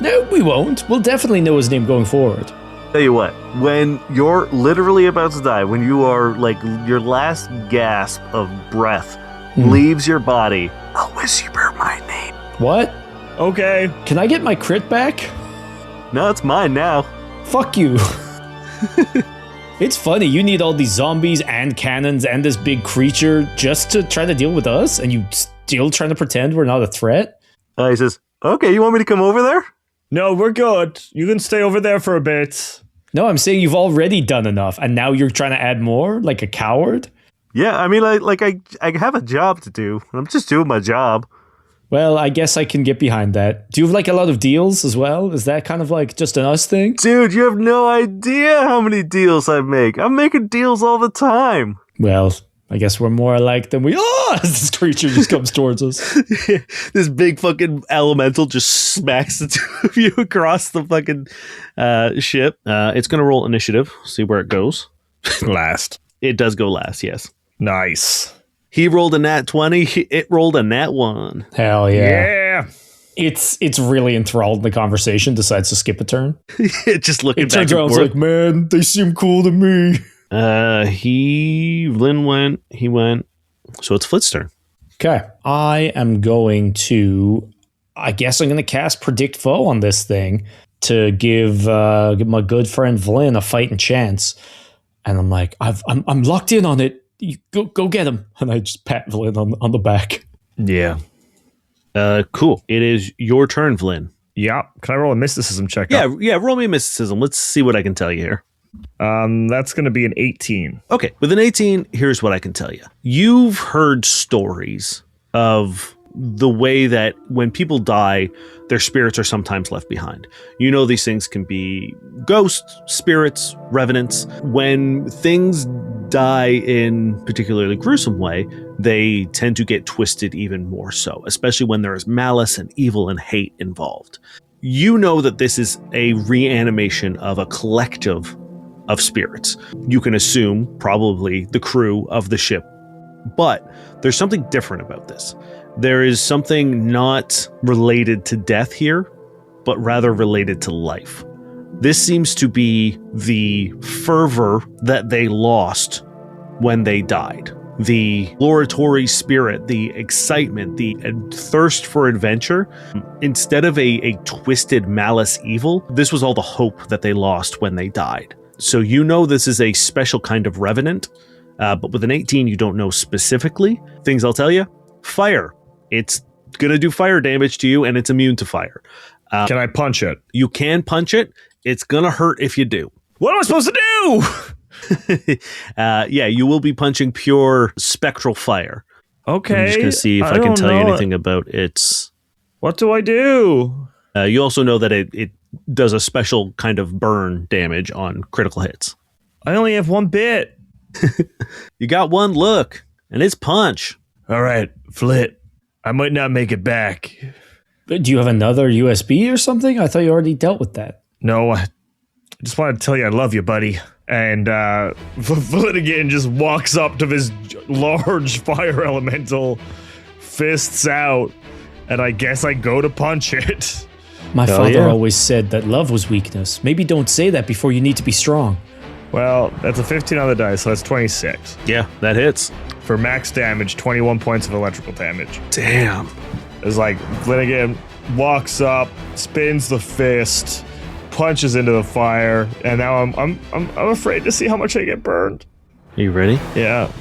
No, we won't. We'll definitely know his name going forward. tell you what, when you're literally about to die, when you are like your last gasp of breath leaves your body, I'll whisper my name. What? Okay. Can I get my crit back? No, it's mine now. Fuck you. It's funny, you need all these zombies and cannons and this big creature just to try to deal with us, and you still trying to pretend we're not a threat? He says, okay, you want me to come over there? No, we're good. You can stay over there for a bit. No, I'm saying you've already done enough, and now you're trying to add more, like a coward? Yeah, I mean, I have a job to do, and I'm just doing my job. Well, I guess I can get behind that. Do you have like a lot of deals as well? Is that kind of like just an us thing? Dude, you have no idea how many deals I make. I'm making deals all the time. Well, I guess we're more alike than we are as this creature just comes towards us. This big fucking elemental just smacks the two of you across the fucking ship. It's going to roll initiative, see where it goes. Last. It does go last, yes. Nice. He rolled a nat 20, it rolled a nat 1. Hell yeah. Yeah. It's really enthralled in the conversation, decides to skip a turn. Just looking It back turns and around and forth. like, man, they seem cool to me. Vlyn went, he went. So it's Flit's turn. Okay. I am going to cast Predict Foe on this thing to give my good friend Vlyn a fighting chance. And I'm like, I'm locked in on it. You go get him. And I just pat Vlyn on the back. Yeah. Cool. It is your turn, Vlyn. Yeah. Can I roll a mysticism check? Yeah, roll me a mysticism. Let's see what I can tell you here. That's going to be an 18. Okay, with an 18, here's what I can tell you. You've heard stories of the way that when people die, their spirits are sometimes left behind. You know, these things can be ghosts, spirits, revenants. When things die in particularly gruesome way, they tend to get twisted even more so, especially when there is malice and evil and hate involved. You know that this is a reanimation of a collective of spirits. You can assume probably the crew of the ship, but there's something different about this. There is something not related to death here, but rather related to life. This seems to be the fervor that they lost when they died. The exploratory spirit, the excitement, the thirst for adventure. Instead of a twisted malice evil, this was all the hope that they lost when they died. So you know this is a special kind of revenant, but with an 18 you don't know specifically. Things I'll tell you: fire. It's gonna do fire damage to you, and it's immune to fire. Can I punch it? You can punch it. It's gonna hurt if you do. What am I supposed to do? Yeah, you will be punching pure spectral fire. Okay. I'm just gonna see if I can tell you anything about its. What do I do? You also know that it does a special kind of burn damage on critical hits. I only have one bit. You got one look, and it's punch. All right, Flit. I might not make it back. Do you have another USB or something? I thought you already dealt with that. No, I just wanted to tell you I love you, buddy. And Flit again just walks up to this large fire elemental, fists out, and I guess I go to punch it. My father always said that love was weakness. Maybe don't say that before you need to be strong. Well, that's a 15 on the dice, so that's 26. Yeah, that hits. For max damage, 21 points of electrical damage. Damn. It's like Vlyn again walks up, spins the fist, punches into the fire, and now I'm afraid to see how much I get burned. Are you ready? Yeah.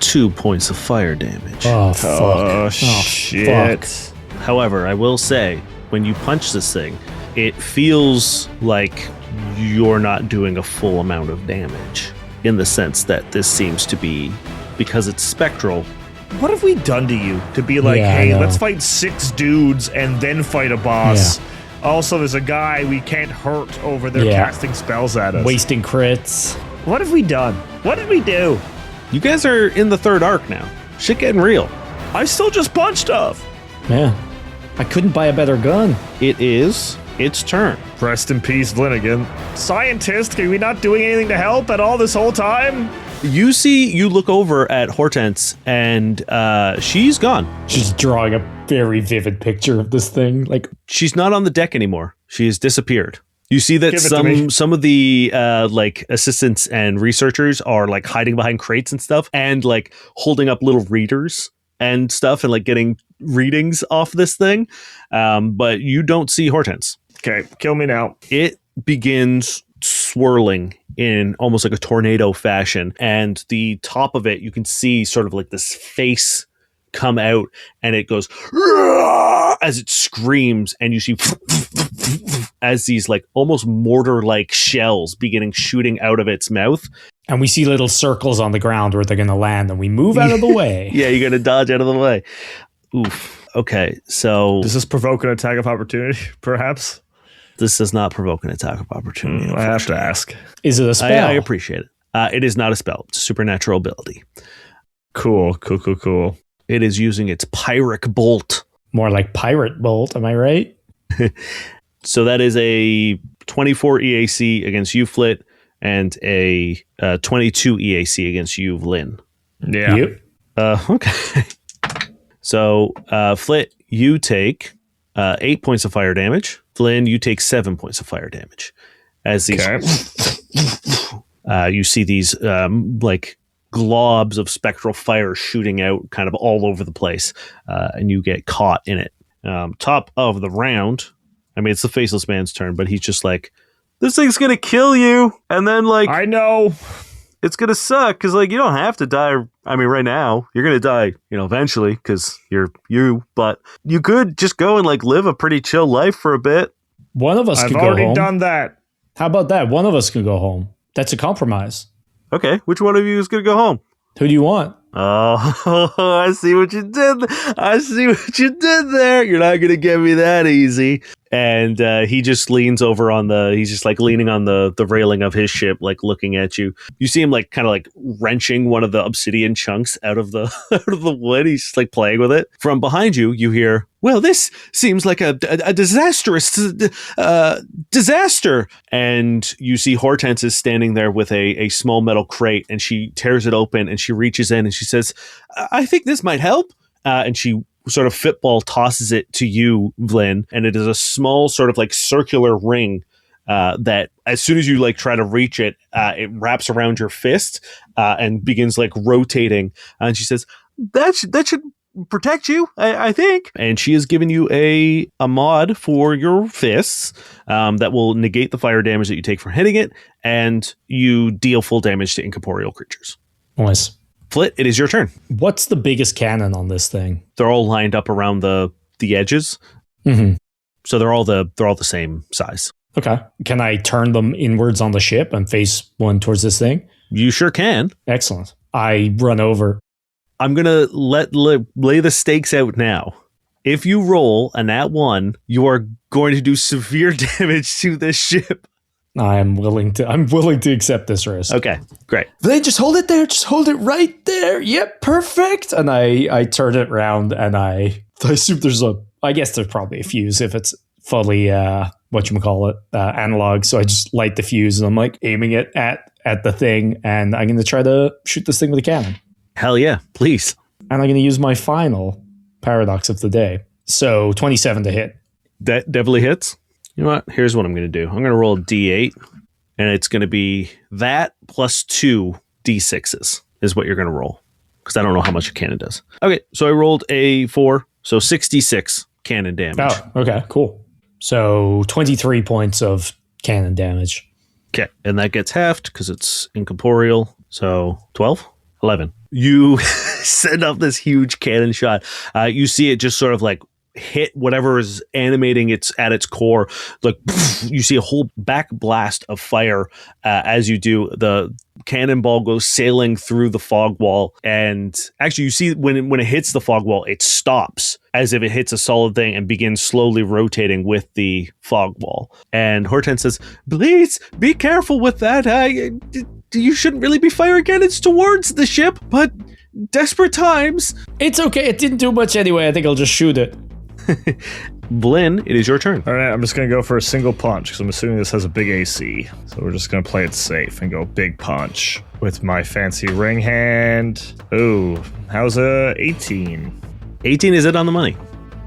2 points of fire damage. Oh, fuck. Oh, shit. Fuck. However, I will say, when you punch this thing, it feels like you're not doing a full amount of damage, in the sense that this seems to be, because it's spectral. What have we done to you to be like, hey, let's fight 6 dudes and then fight a boss? Yeah. Also, there's a guy we can't hurt over there casting spells at us. Wasting crits. What have we done? What did we do? You guys are in the third arc now. Shit getting real. I still just punched stuff. Yeah. I couldn't buy a better gun. It is its turn. Rest in peace, Vlyn. Scientist, are we not doing anything to help at all this whole time? You look over at Hortense, and she's gone. She's drawing a very vivid picture of this thing. Like, she's not on the deck anymore. She has disappeared. You see that some of the like assistants and researchers are like hiding behind crates and stuff, and like holding up little readers and stuff, and like getting readings off this thing. But you don't see Hortense. Okay, kill me now. It begins swirling in almost like a tornado fashion, and the top of it, you can see sort of like this face come out, and it goes as it screams, and you see as these like almost mortar-like shells beginning shooting out of its mouth. And we see little circles on the ground where they're going to land, and we move out of the way. Yeah, you're going to dodge out of the way. Oof. Okay, so... Does this provoke an attack of opportunity, perhaps? This does not provoke an attack of opportunity. I have to ask. Is it a spell? I appreciate it. It is not a spell. It's a supernatural ability. Cool. It is using its Pyrrhic Bolt. More like Pirate Bolt, am I right? So that is a 24 EAC against you, Flit, and a 22 EAC against you, Vlyn. Yeah. Yep. Okay. So, Flit, you take 8 points of fire damage. Vlyn, you take 7 points of fire damage. As these, you see these like globs of spectral fire shooting out kind of all over the place, and you get caught in it. Top of the round, I mean, it's the Faceless Man's turn, but he's just like, this thing's gonna kill you, and then like, I know it's gonna suck because like you don't have to die. I mean, right now you're gonna die, you know, eventually because you're you. But you could just go and like live a pretty chill life for a bit. One of us could go home. I've already done that. How about that? One of us could go home. That's a compromise. Okay, which one of you is gonna go home? Who do you want? Oh, I see what you did. I see what you did there. You're not going to get me that easy. And he just leans over he's just like leaning on the railing of his ship, like looking at you. You see him like kind of like wrenching one of the obsidian chunks out of the out of the wood. He's just like playing with it. From behind you, you hear, well, this seems like a disastrous disaster. And you see Hortense is standing there with a small metal crate, and she tears it open and she reaches in and she says, I think this might help. And she sort of football tosses it to you, Vlyn, and it is a small sort of like circular ring that as soon as you like try to reach it, it wraps around your fist and begins like rotating. And she says, that should protect you, I think. And she has given you a mod for your fists that will negate the fire damage that you take from hitting it, and you deal full damage to incorporeal creatures. Nice. Flit, it is your turn. What's the biggest cannon on this thing? They're all lined up around the edges. Mm-hmm. So they're all the same size. Okay. Can I turn them inwards on the ship and face one towards this thing? You sure can. Excellent. I run over. I'm going to lay the stakes out now. If you roll a nat 1, you are going to do severe damage to this ship. I'm willing to accept this risk. Okay, great. They just hold it there. Just hold it right there. Yep, perfect. And I turn it around and I assume I guess there's probably a fuse if it's fully, analog. So I just light the fuse and I'm like aiming it at the thing, and I'm going to try to shoot this thing with a cannon. Hell yeah, please. And I'm going to use my final paradox of the day. So 27 to hit. That definitely hits. You know what? Here's what I'm going to do. I'm going to roll a D8, and it's going to be that plus 2 D6s is what you're going to roll, because I don't know how much a cannon does. Okay, so I rolled a 4, so 66 cannon damage. Oh, okay, cool. So 23 points of cannon damage. Okay, and that gets halved because it's incorporeal. So 12? 11. You send up this huge cannon shot. You see it just sort of like hit whatever is animating at its core. Like you see a whole back blast of fire as you do. The cannonball goes sailing through the fog wall, and actually you see when it hits the fog wall, it stops as if it hits a solid thing and begins slowly rotating with the fog wall. And Hortense says, please be careful with that. You shouldn't really be firing cannons towards the ship, but desperate times. It's okay. It didn't do much anyway. I think I'll just shoot it. Vlyn, it is your turn. All right, I'm just going to go for a single punch because I'm assuming this has a big AC. So we're just going to play it safe and go big punch with my fancy ring hand. Ooh, how's a 18? 18 is it on the money.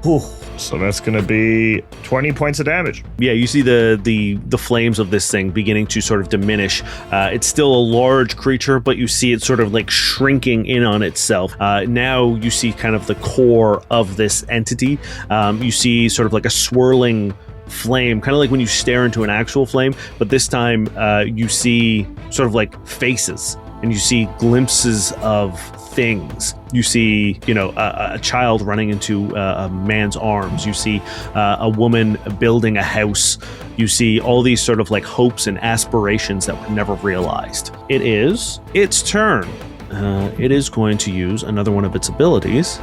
Ooh. So that's going to be 20 points of damage. Yeah, you see the flames of this thing beginning to sort of diminish. It's still a large creature, but you see it sort of like shrinking in on itself. Now you see kind of the core of this entity. You see sort of like a swirling flame, kind of like when you stare into an actual flame, but this time you see sort of like faces, and you see glimpses of things. You see, a child running into a man's arms. You see a woman building a house. You see all these sort of like hopes and aspirations that were never realized. It is its turn. It is going to use another one of its abilities,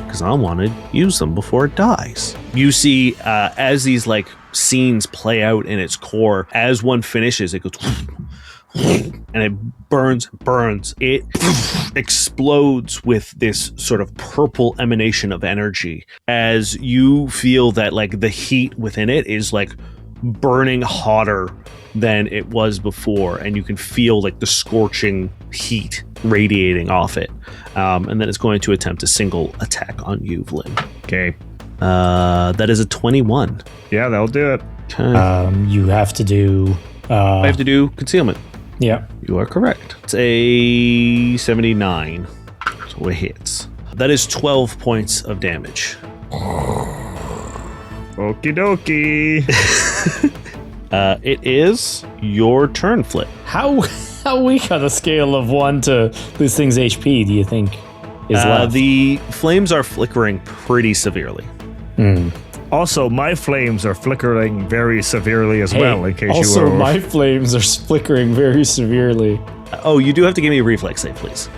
because I want to use them before it dies. You see, as these like scenes play out in its core, as one finishes, it goes and it burns. It explodes with this sort of purple emanation of energy as you feel that like the heat within it is like burning hotter than it was before, and you can feel like the scorching heat radiating off it. And then it's going to attempt a single attack on you, Vlyn. Okay. That is a 21. Yeah, that'll do it. Okay. You have to do... I have to do concealment. Yeah. You are correct. It's a 79. So it hits. That is 12 points of damage. Okie dokie. It is your turn, Flit. How weak on a scale of 1 to this thing's HP do you think is left? The flames are flickering pretty severely. Also, my flames are flickering very severely as well, in case also, you were... my flames are flickering very severely. Oh, you do have to give me a reflex save, please.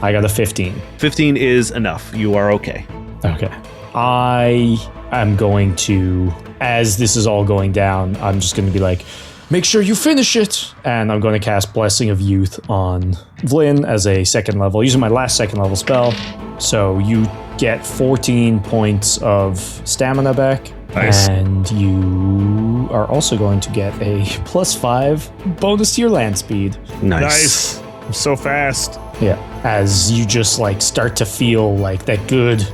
I got a 15. 15 is enough. You are okay. Okay. I am going to, as this is all going down, I'm just going to be like, make sure you finish it. And I'm going to cast Blessing of Youth on Vlyn as a second level, using my last second level spell. So you get 14 points of stamina back. Nice. And you are also going to get a +5 bonus to your land speed. Nice. I'm so fast. Yeah. As you just like start to feel like that good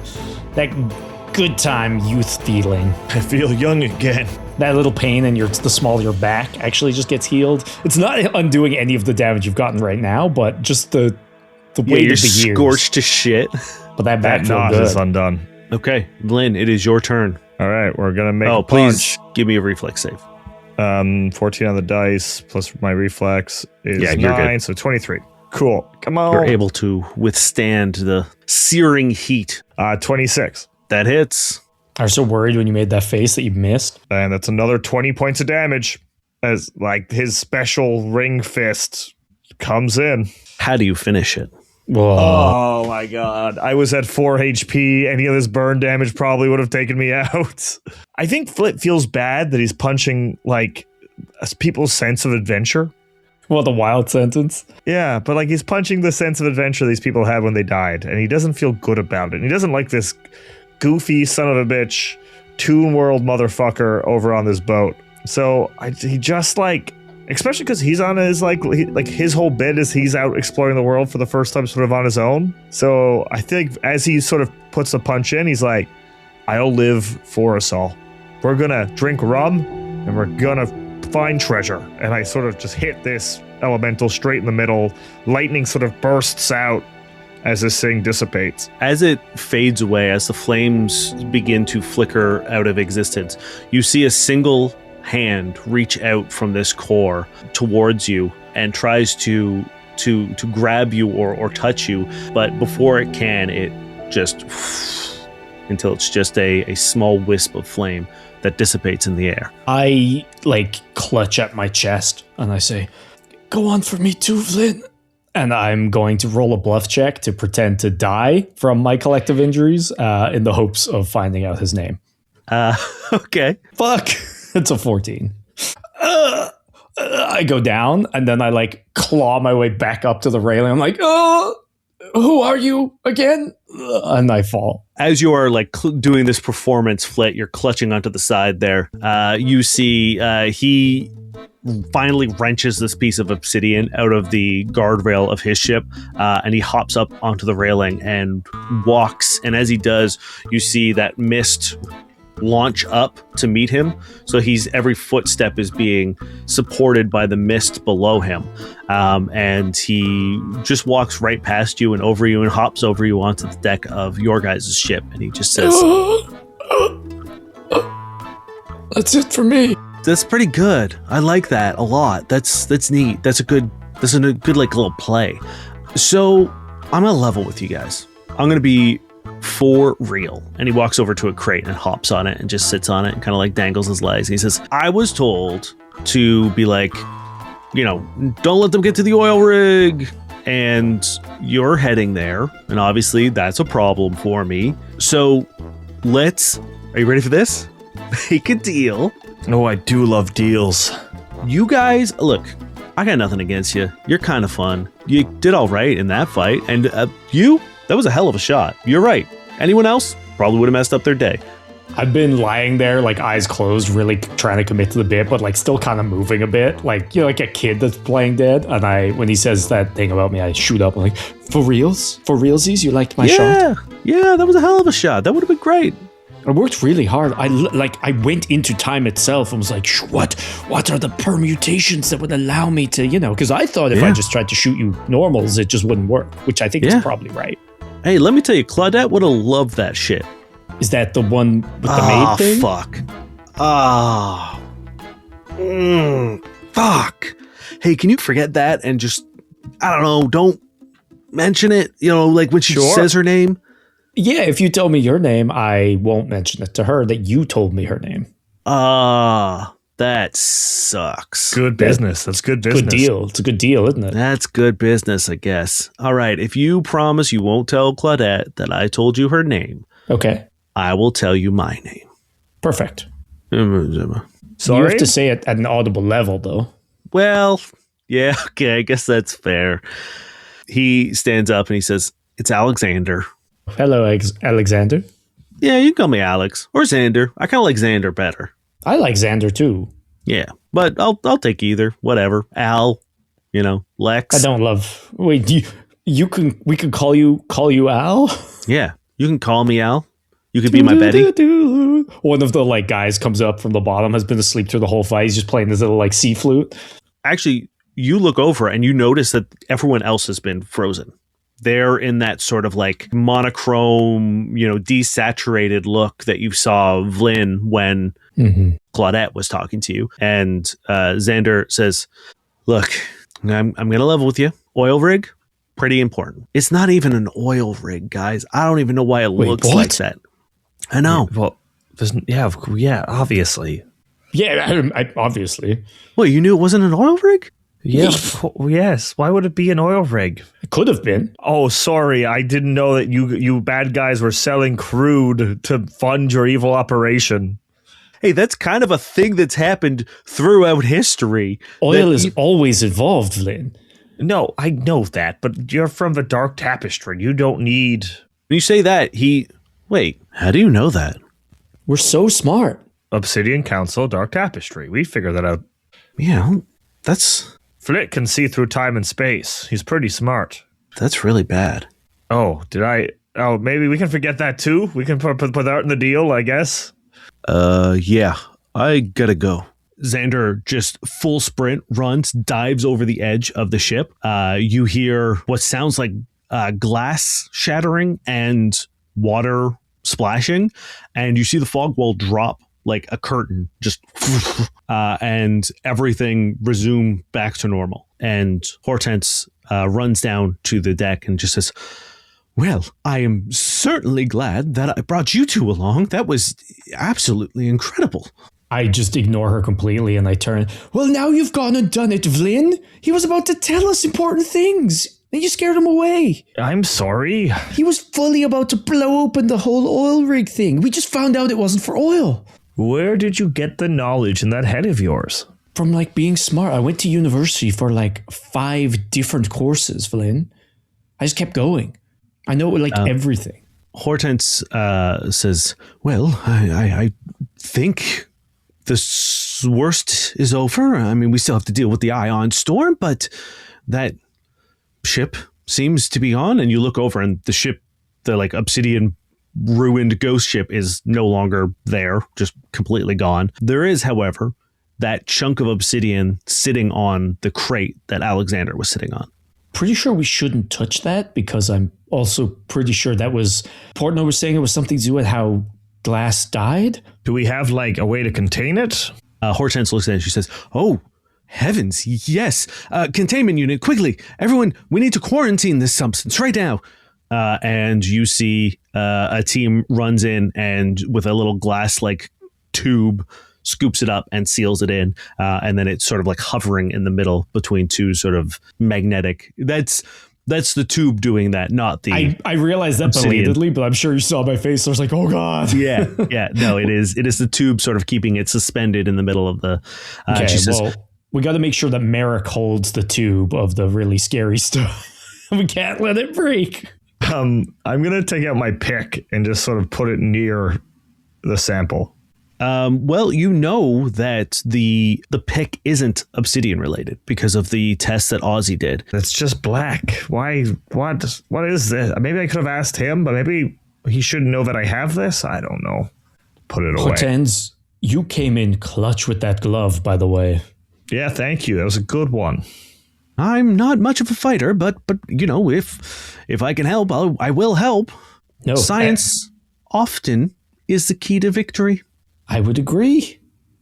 time youth feeling. I feel young again. That little pain in the small of your back actually just gets healed. It's not undoing any of the damage you've gotten right now, but just the weight of the years. Scorched to shit. But that back That feel knot good. is undone. Okay, Vlyn, it is your turn. All right, we're gonna make. Oh, a please punch. give me a reflex save. 14 on the dice plus my reflex is Yeah, you're 9, good. so 23. Cool. Come on. You're able to withstand the searing heat. 26. That hits. I was so worried when you made that face that you missed. And that's another 20 points of damage as like his special ring fist comes in. How do you finish it? Whoa. Oh my god. I was at 4 HP. Any of this burn damage probably would have taken me out. I think Flit feels bad that he's punching like people's sense of adventure. What a wild sentence. Yeah, but like he's punching the sense of adventure these people had when they died, and he doesn't feel good about it. And he doesn't like this goofy son of a bitch, Toon World motherfucker over on this boat. So he just like, especially because he's on his like his whole bit is he's out exploring the world for the first time, sort of on his own. So I think as he sort of puts a punch in, he's like, "I'll live for us all. We're gonna drink rum, and we're gonna find treasure." And I sort of just hit this elemental straight in the middle. Lightning sort of bursts out as this thing dissipates. As it fades away, as the flames begin to flicker out of existence, you see a single hand reach out from this core towards you and tries to grab you or touch you, but before it can, it just until it's just a small wisp of flame that dissipates in the air. I like clutch at my chest and I say, "Go on for me too, Vlyn." And I'm going to roll a bluff check to pretend to die from my collective injuries in the hopes of finding out his name. Okay. Fuck. It's a 14. I go down and then I like claw my way back up to the railing. I'm like, "Oh, who are you again?" And I fall. As you are like doing this performance, Flit, you're clutching onto the side there. You see he finally wrenches this piece of obsidian out of the guardrail of his ship, and he hops up onto the railing and walks. And as he does, you see that mist launch up to meet him. So every footstep is being supported by the mist below him. And he just walks right past you and over you and hops over you onto the deck of your guys' ship. And he just says, "That's it for me." "That's pretty good. I like that a lot. That's neat. That's a good like little play." So I'm gonna level with you guys. I'm gonna be for real. And he walks over to a crate and hops on it and just sits on it and kind of like dangles his legs. He says, "I was told to be like, don't let them get to the oil rig. And you're heading there. And obviously that's a problem for me. So are you ready for this? Make a deal. Oh, I do love deals. You guys, look, I got nothing against you. You're kind of fun. You did all right in that fight. And that was a hell of a shot. You're right. Anyone else probably would have messed up their day." I've been lying there, like eyes closed, really trying to commit to the bit, but like still kind of moving a bit, like like a kid that's playing dead. And when he says that thing about me, I shoot up. I'm like, "For reals? For realsies? You liked my shot?" Yeah, that was a hell of a shot. That would have been great. I worked really hard. I went into time itself and was like, what are the permutations that would allow me to, because I thought if I just tried to shoot you normals, it just wouldn't work, which I think is probably right. Hey, let me tell you, Claudette would have loved that shit. Is that the one with the maid thing? Fuck. Fuck. Hey, can you forget that and just, I don't know, don't mention it, like when she says her name? Yeah, if you tell me your name, I won't mention it to her that you told me her name. That sucks. Good business. That's good business. Good deal. It's a good deal, isn't it? That's good business, I guess. All right, if you promise you won't tell Claudette that I told you her name, Okay. I will tell you my name. Perfect. Sorry? You have to say it at an audible level, though. Well, yeah, okay, I guess that's fair. He stands up and he says, "It's Alexander." Hello, Alexander. Yeah, you can call me Alex or Xander. I kind of like Xander better. I like Xander, too. Yeah, but I'll take either. Whatever. Al, Lex. I don't love... Wait, we can call you Al? Yeah, you can call me Al. You could be my Betty. One of the guys comes up from the bottom, has been asleep through the whole fight. He's just playing this little sea flute. Actually, you look over and you notice that everyone else has been frozen. They're in that sort of monochrome, desaturated look that you saw Vlyn when Claudette was talking to you. And Xander says, "Look, I'm going to level with you. Oil rig, pretty important. It's not even an oil rig, guys. I don't even know why it looks like that." I know. Well, yeah, obviously. Yeah, obviously. Well, you knew it wasn't an oil rig? Yeah, yes. Why would it be an oil rig? It could have been. Oh, sorry. I didn't know that you bad guys were selling crude to fund your evil operation. Hey, that's kind of a thing that's happened throughout history. Oil is always involved, Vlyn. No, I know that, but you're from the Dark Tapestry. You don't need... When you say that, Wait, how do you know that? We're so smart. Obsidian Council, Dark Tapestry. We figured that out. Yeah, that's... Flit can see through time and space. He's pretty smart. That's really bad. Oh, maybe we can forget that too? We can put that in the deal, I guess? Yeah, I gotta go. Xander just full sprint, runs, dives over the edge of the ship. You hear what sounds like glass shattering and water splashing, and you see the fog wall drop like a curtain, just and everything resume back to normal. And Hortense runs down to the deck and just says, "Well, I am certainly glad that I brought you two along. That was absolutely incredible." I just ignore her completely and I turn. "Well, now you've gone and done it, Vlyn. He was about to tell us important things. And you scared him away." I'm sorry. He was fully about to blow open the whole oil rig thing. We just found out it wasn't for oil. Where did you get the knowledge in that head of yours? From being smart. I went to university for 5 different courses, Vlyn. I just kept going. I know everything. Hortense says, "Well, I think the worst is over. I mean, we still have to deal with the ion storm, but that ship seems to be on." And you look over and the ship, the Obsidian ruined ghost ship, is no longer there, just completely gone. There is, however, that chunk of obsidian sitting on the crate that Alexander was sitting on. Pretty sure we shouldn't touch that because I'm also pretty sure that was... Portnoy was saying it was something to do with how Glass died. Do we have a way to contain it? Hortense looks at it and she says, "Oh, heavens, yes. Containment unit, quickly. Everyone, we need to quarantine this substance right now." And you see a team runs in and with a little glass tube scoops it up and seals it in. And then it's sort of hovering in the middle between two sort of magnetic. That's the tube doing that, not the... I realized that obsidian. Belatedly, but I'm sure you saw my face. So I was like, oh God. Yeah. No, it is the tube sort of keeping it suspended in the middle of the... Okay, she says, we got to make sure that Merrick holds the tube of the really scary stuff. We can't let it break. I'm going to take out my pick and just sort of put it near the sample. Well, you know that the pick isn't obsidian related because of the test that Ozzy did. It's just black. Why? What is this? Maybe I could have asked him, but maybe he should know that I have this. I don't know. Put it away. Hortense, you came in clutch with that glove, by the way. Yeah, thank you. That was a good one. I'm not much of a fighter, but if I can help, I will help. No, Science often is the key to victory. I would agree.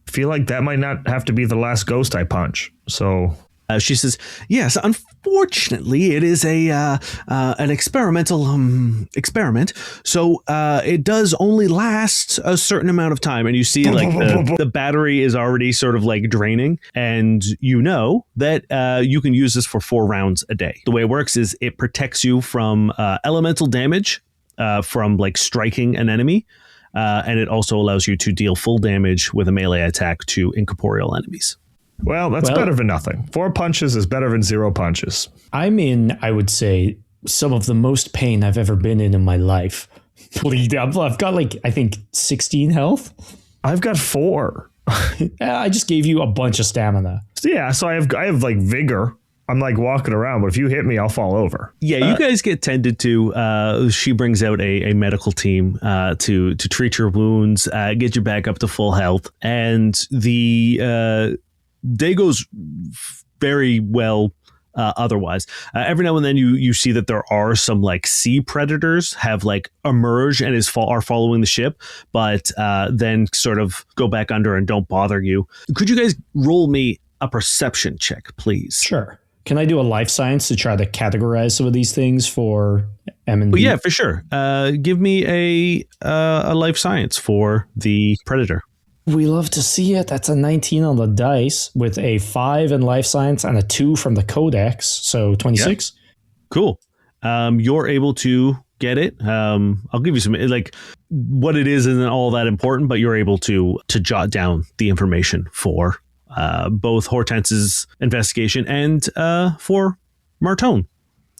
I feel like that might not have to be the last ghost I punch. So She says, yes, unfortunately, it is an experimental experiment. So it does only last a certain amount of time. And you see like the battery is already sort of like draining. And you know that you can use this for 4 rounds a day. The way it works is it protects you from elemental damage from like striking an enemy. And it also allows you to deal full damage with a melee attack to incorporeal enemies. Well, that's better than nothing. 4 punches is better than 0 punches. I'm in, I would say, some of the most pain I've ever been in my life. I've got like, I think 16 health. I've got 4. I just gave you a bunch of stamina. Yeah, so I have like vigor. I'm like walking around, but if you hit me, I'll fall over. Yeah, you guys get tended to. She brings out a medical team to treat your wounds, get you back up to full health, and the day goes very well. Otherwise, every now and then you see that there are some like sea predators have like emerged and are following the ship, but then sort of go back under and don't bother you. Could you guys roll me a perception check, please? Sure. Can I do a life science to try to categorize some of these things for M&B? Well, yeah, for sure. Give me a life science for the predator. We love to see it. That's a 19 on the dice with a 5 in life science and a 2 from the codex. So 26. Yeah. Cool. You're able to get it. I'll give you some, like what it is isn't all that important, but you're able to jot down the information for both Hortense's investigation and for Martone.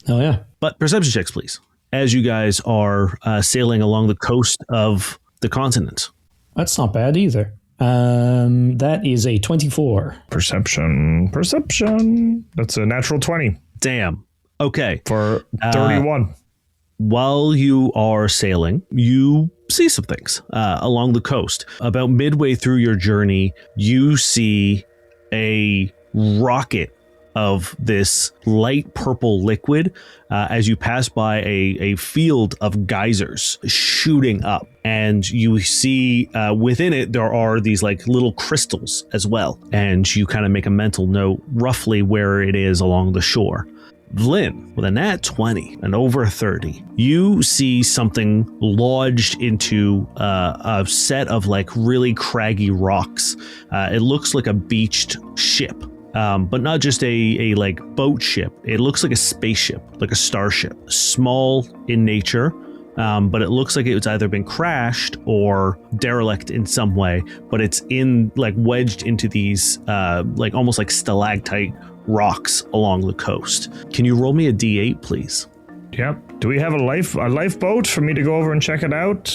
Oh, yeah. But perception checks, please, as you guys are sailing along the coast of the continent. That's not bad either. That is a 24. Perception. That's a natural 20. Damn. Okay. For 31. While you are sailing, you see some things along the coast. About midway through your journey, you see a rocket of this light purple liquid as you pass by a field of geysers shooting up. And you see within it, there are these like little crystals as well. And you kind of make a mental note roughly where it is along the shore. Vlyn, with a nat 20 and over 30, you see something lodged into a set of like really craggy rocks. It looks like a beached ship, but not just a like boat ship. It looks like a spaceship, like a starship, small in nature. But it looks like it's either been crashed or derelict in some way, but it's in like wedged into these like almost like stalactite rocks along the coast. Can you roll me a D8, please? Yep. Do we have a lifeboat for me to go over and check it out?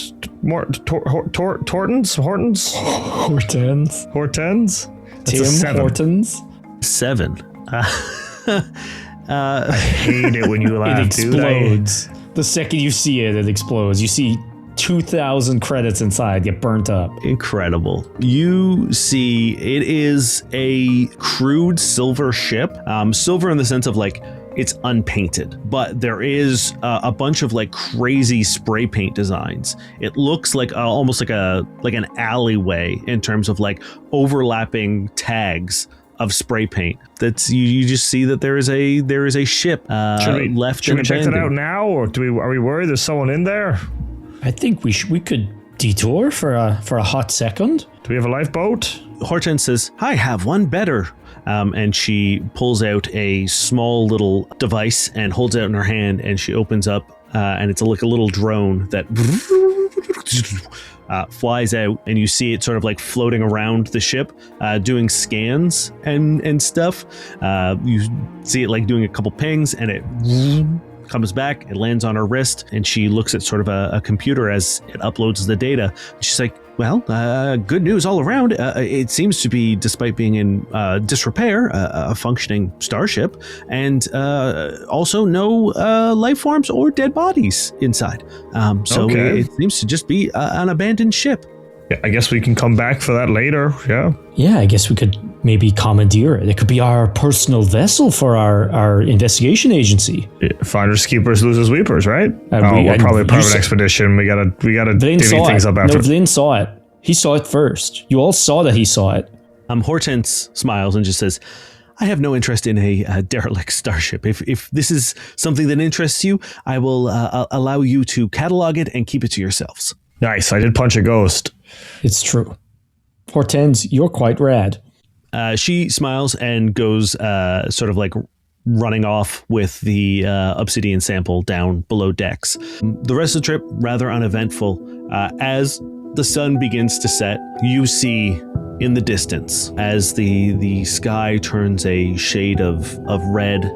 Hortens? Tim 7. Hortons. 7. I hate it when you laugh. It explodes. The second you see it, it explodes. You see 2,000 credits inside get burnt up. Incredible. You see it is a crude silver ship. Silver in the sense of like it's unpainted, but there is a bunch of like crazy spray paint designs. It looks like almost like an alleyway in terms of like overlapping tags of spray paint. That's you just see that there is a ship left. Should we check that out now, or are we worried there's someone in there? I think we could detour for a hot second. Do we have a lifeboat? Hortense says, "I have one better," and she pulls out a small little device and holds it out in her hand, and she opens up, and it's like a little drone that flies out, and you see it sort of like floating around the ship, doing scans and stuff. You see it like doing a couple pings, and it comes back, it lands on her wrist, and she looks at sort of a computer as it uploads the data. She's like, well, good news all around. It seems to be, despite being in disrepair, a functioning starship, and also no life forms or dead bodies inside. So it seems to just be an abandoned ship. Yeah, I guess we can come back for that later. Yeah. Yeah, I guess we could maybe commandeer it. It could be our personal vessel for our investigation agency. Yeah, finders, keepers, losers, weepers, right? We're probably part of an expedition. We gotta divvy things up after. No, Vlyn saw it. He saw it first. You all saw that he saw it. Hortense smiles and just says, I have no interest in a derelict starship. If this is something that interests you, I will allow you to catalog it and keep it to yourselves. Nice. I did punch a ghost. It's true. Hortense, you're quite rad. She smiles and goes sort of like running off with the obsidian sample down below decks. The rest of the trip, rather uneventful. As the sun begins to set, you see in the distance, as the sky turns a shade of red,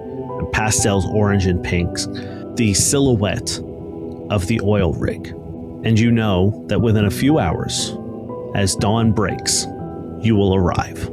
pastels, orange, and pinks, the silhouette of the oil rig. And you know that within a few hours, as dawn breaks, you will arrive.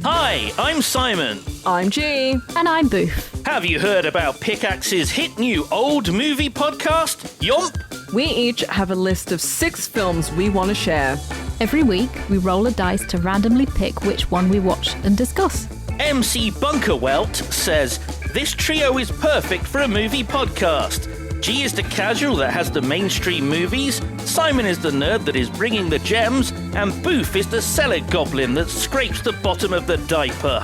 Hi, I'm Simon. I'm G. And I'm Boof. Have you heard about Pickaxe's hit new old movie podcast, Yomp? We each have a list of 6 films we want to share. Every week, we roll a dice to randomly pick which one we watch and discuss. MC Bunkerwelt says, this trio is perfect for a movie podcast. G is the casual that has the mainstream movies, Simon is the nerd that is bringing the gems, and Boof is the cellar goblin that scrapes the bottom of the diaper.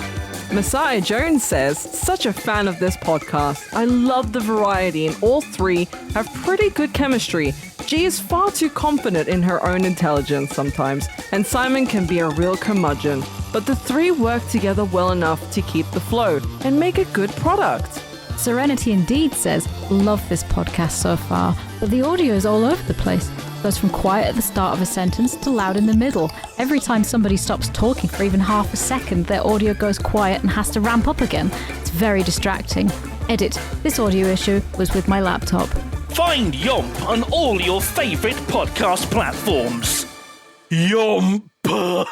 Messiah Jones says, such a fan of this podcast. I love the variety and all 3 have pretty good chemistry. G is far too confident in her own intelligence sometimes, and Simon can be a real curmudgeon. But the 3 work together well enough to keep the flow and make a good product. Serenity Indeed says, love this podcast so far, but the audio is all over the place. Goes from quiet at the start of a sentence to loud in the middle. Every time somebody stops talking for even half a second, their audio goes quiet and has to ramp up again. It's very distracting. Edit. This audio issue was with my laptop. Find Yomp on all your favourite podcast platforms. Yomp!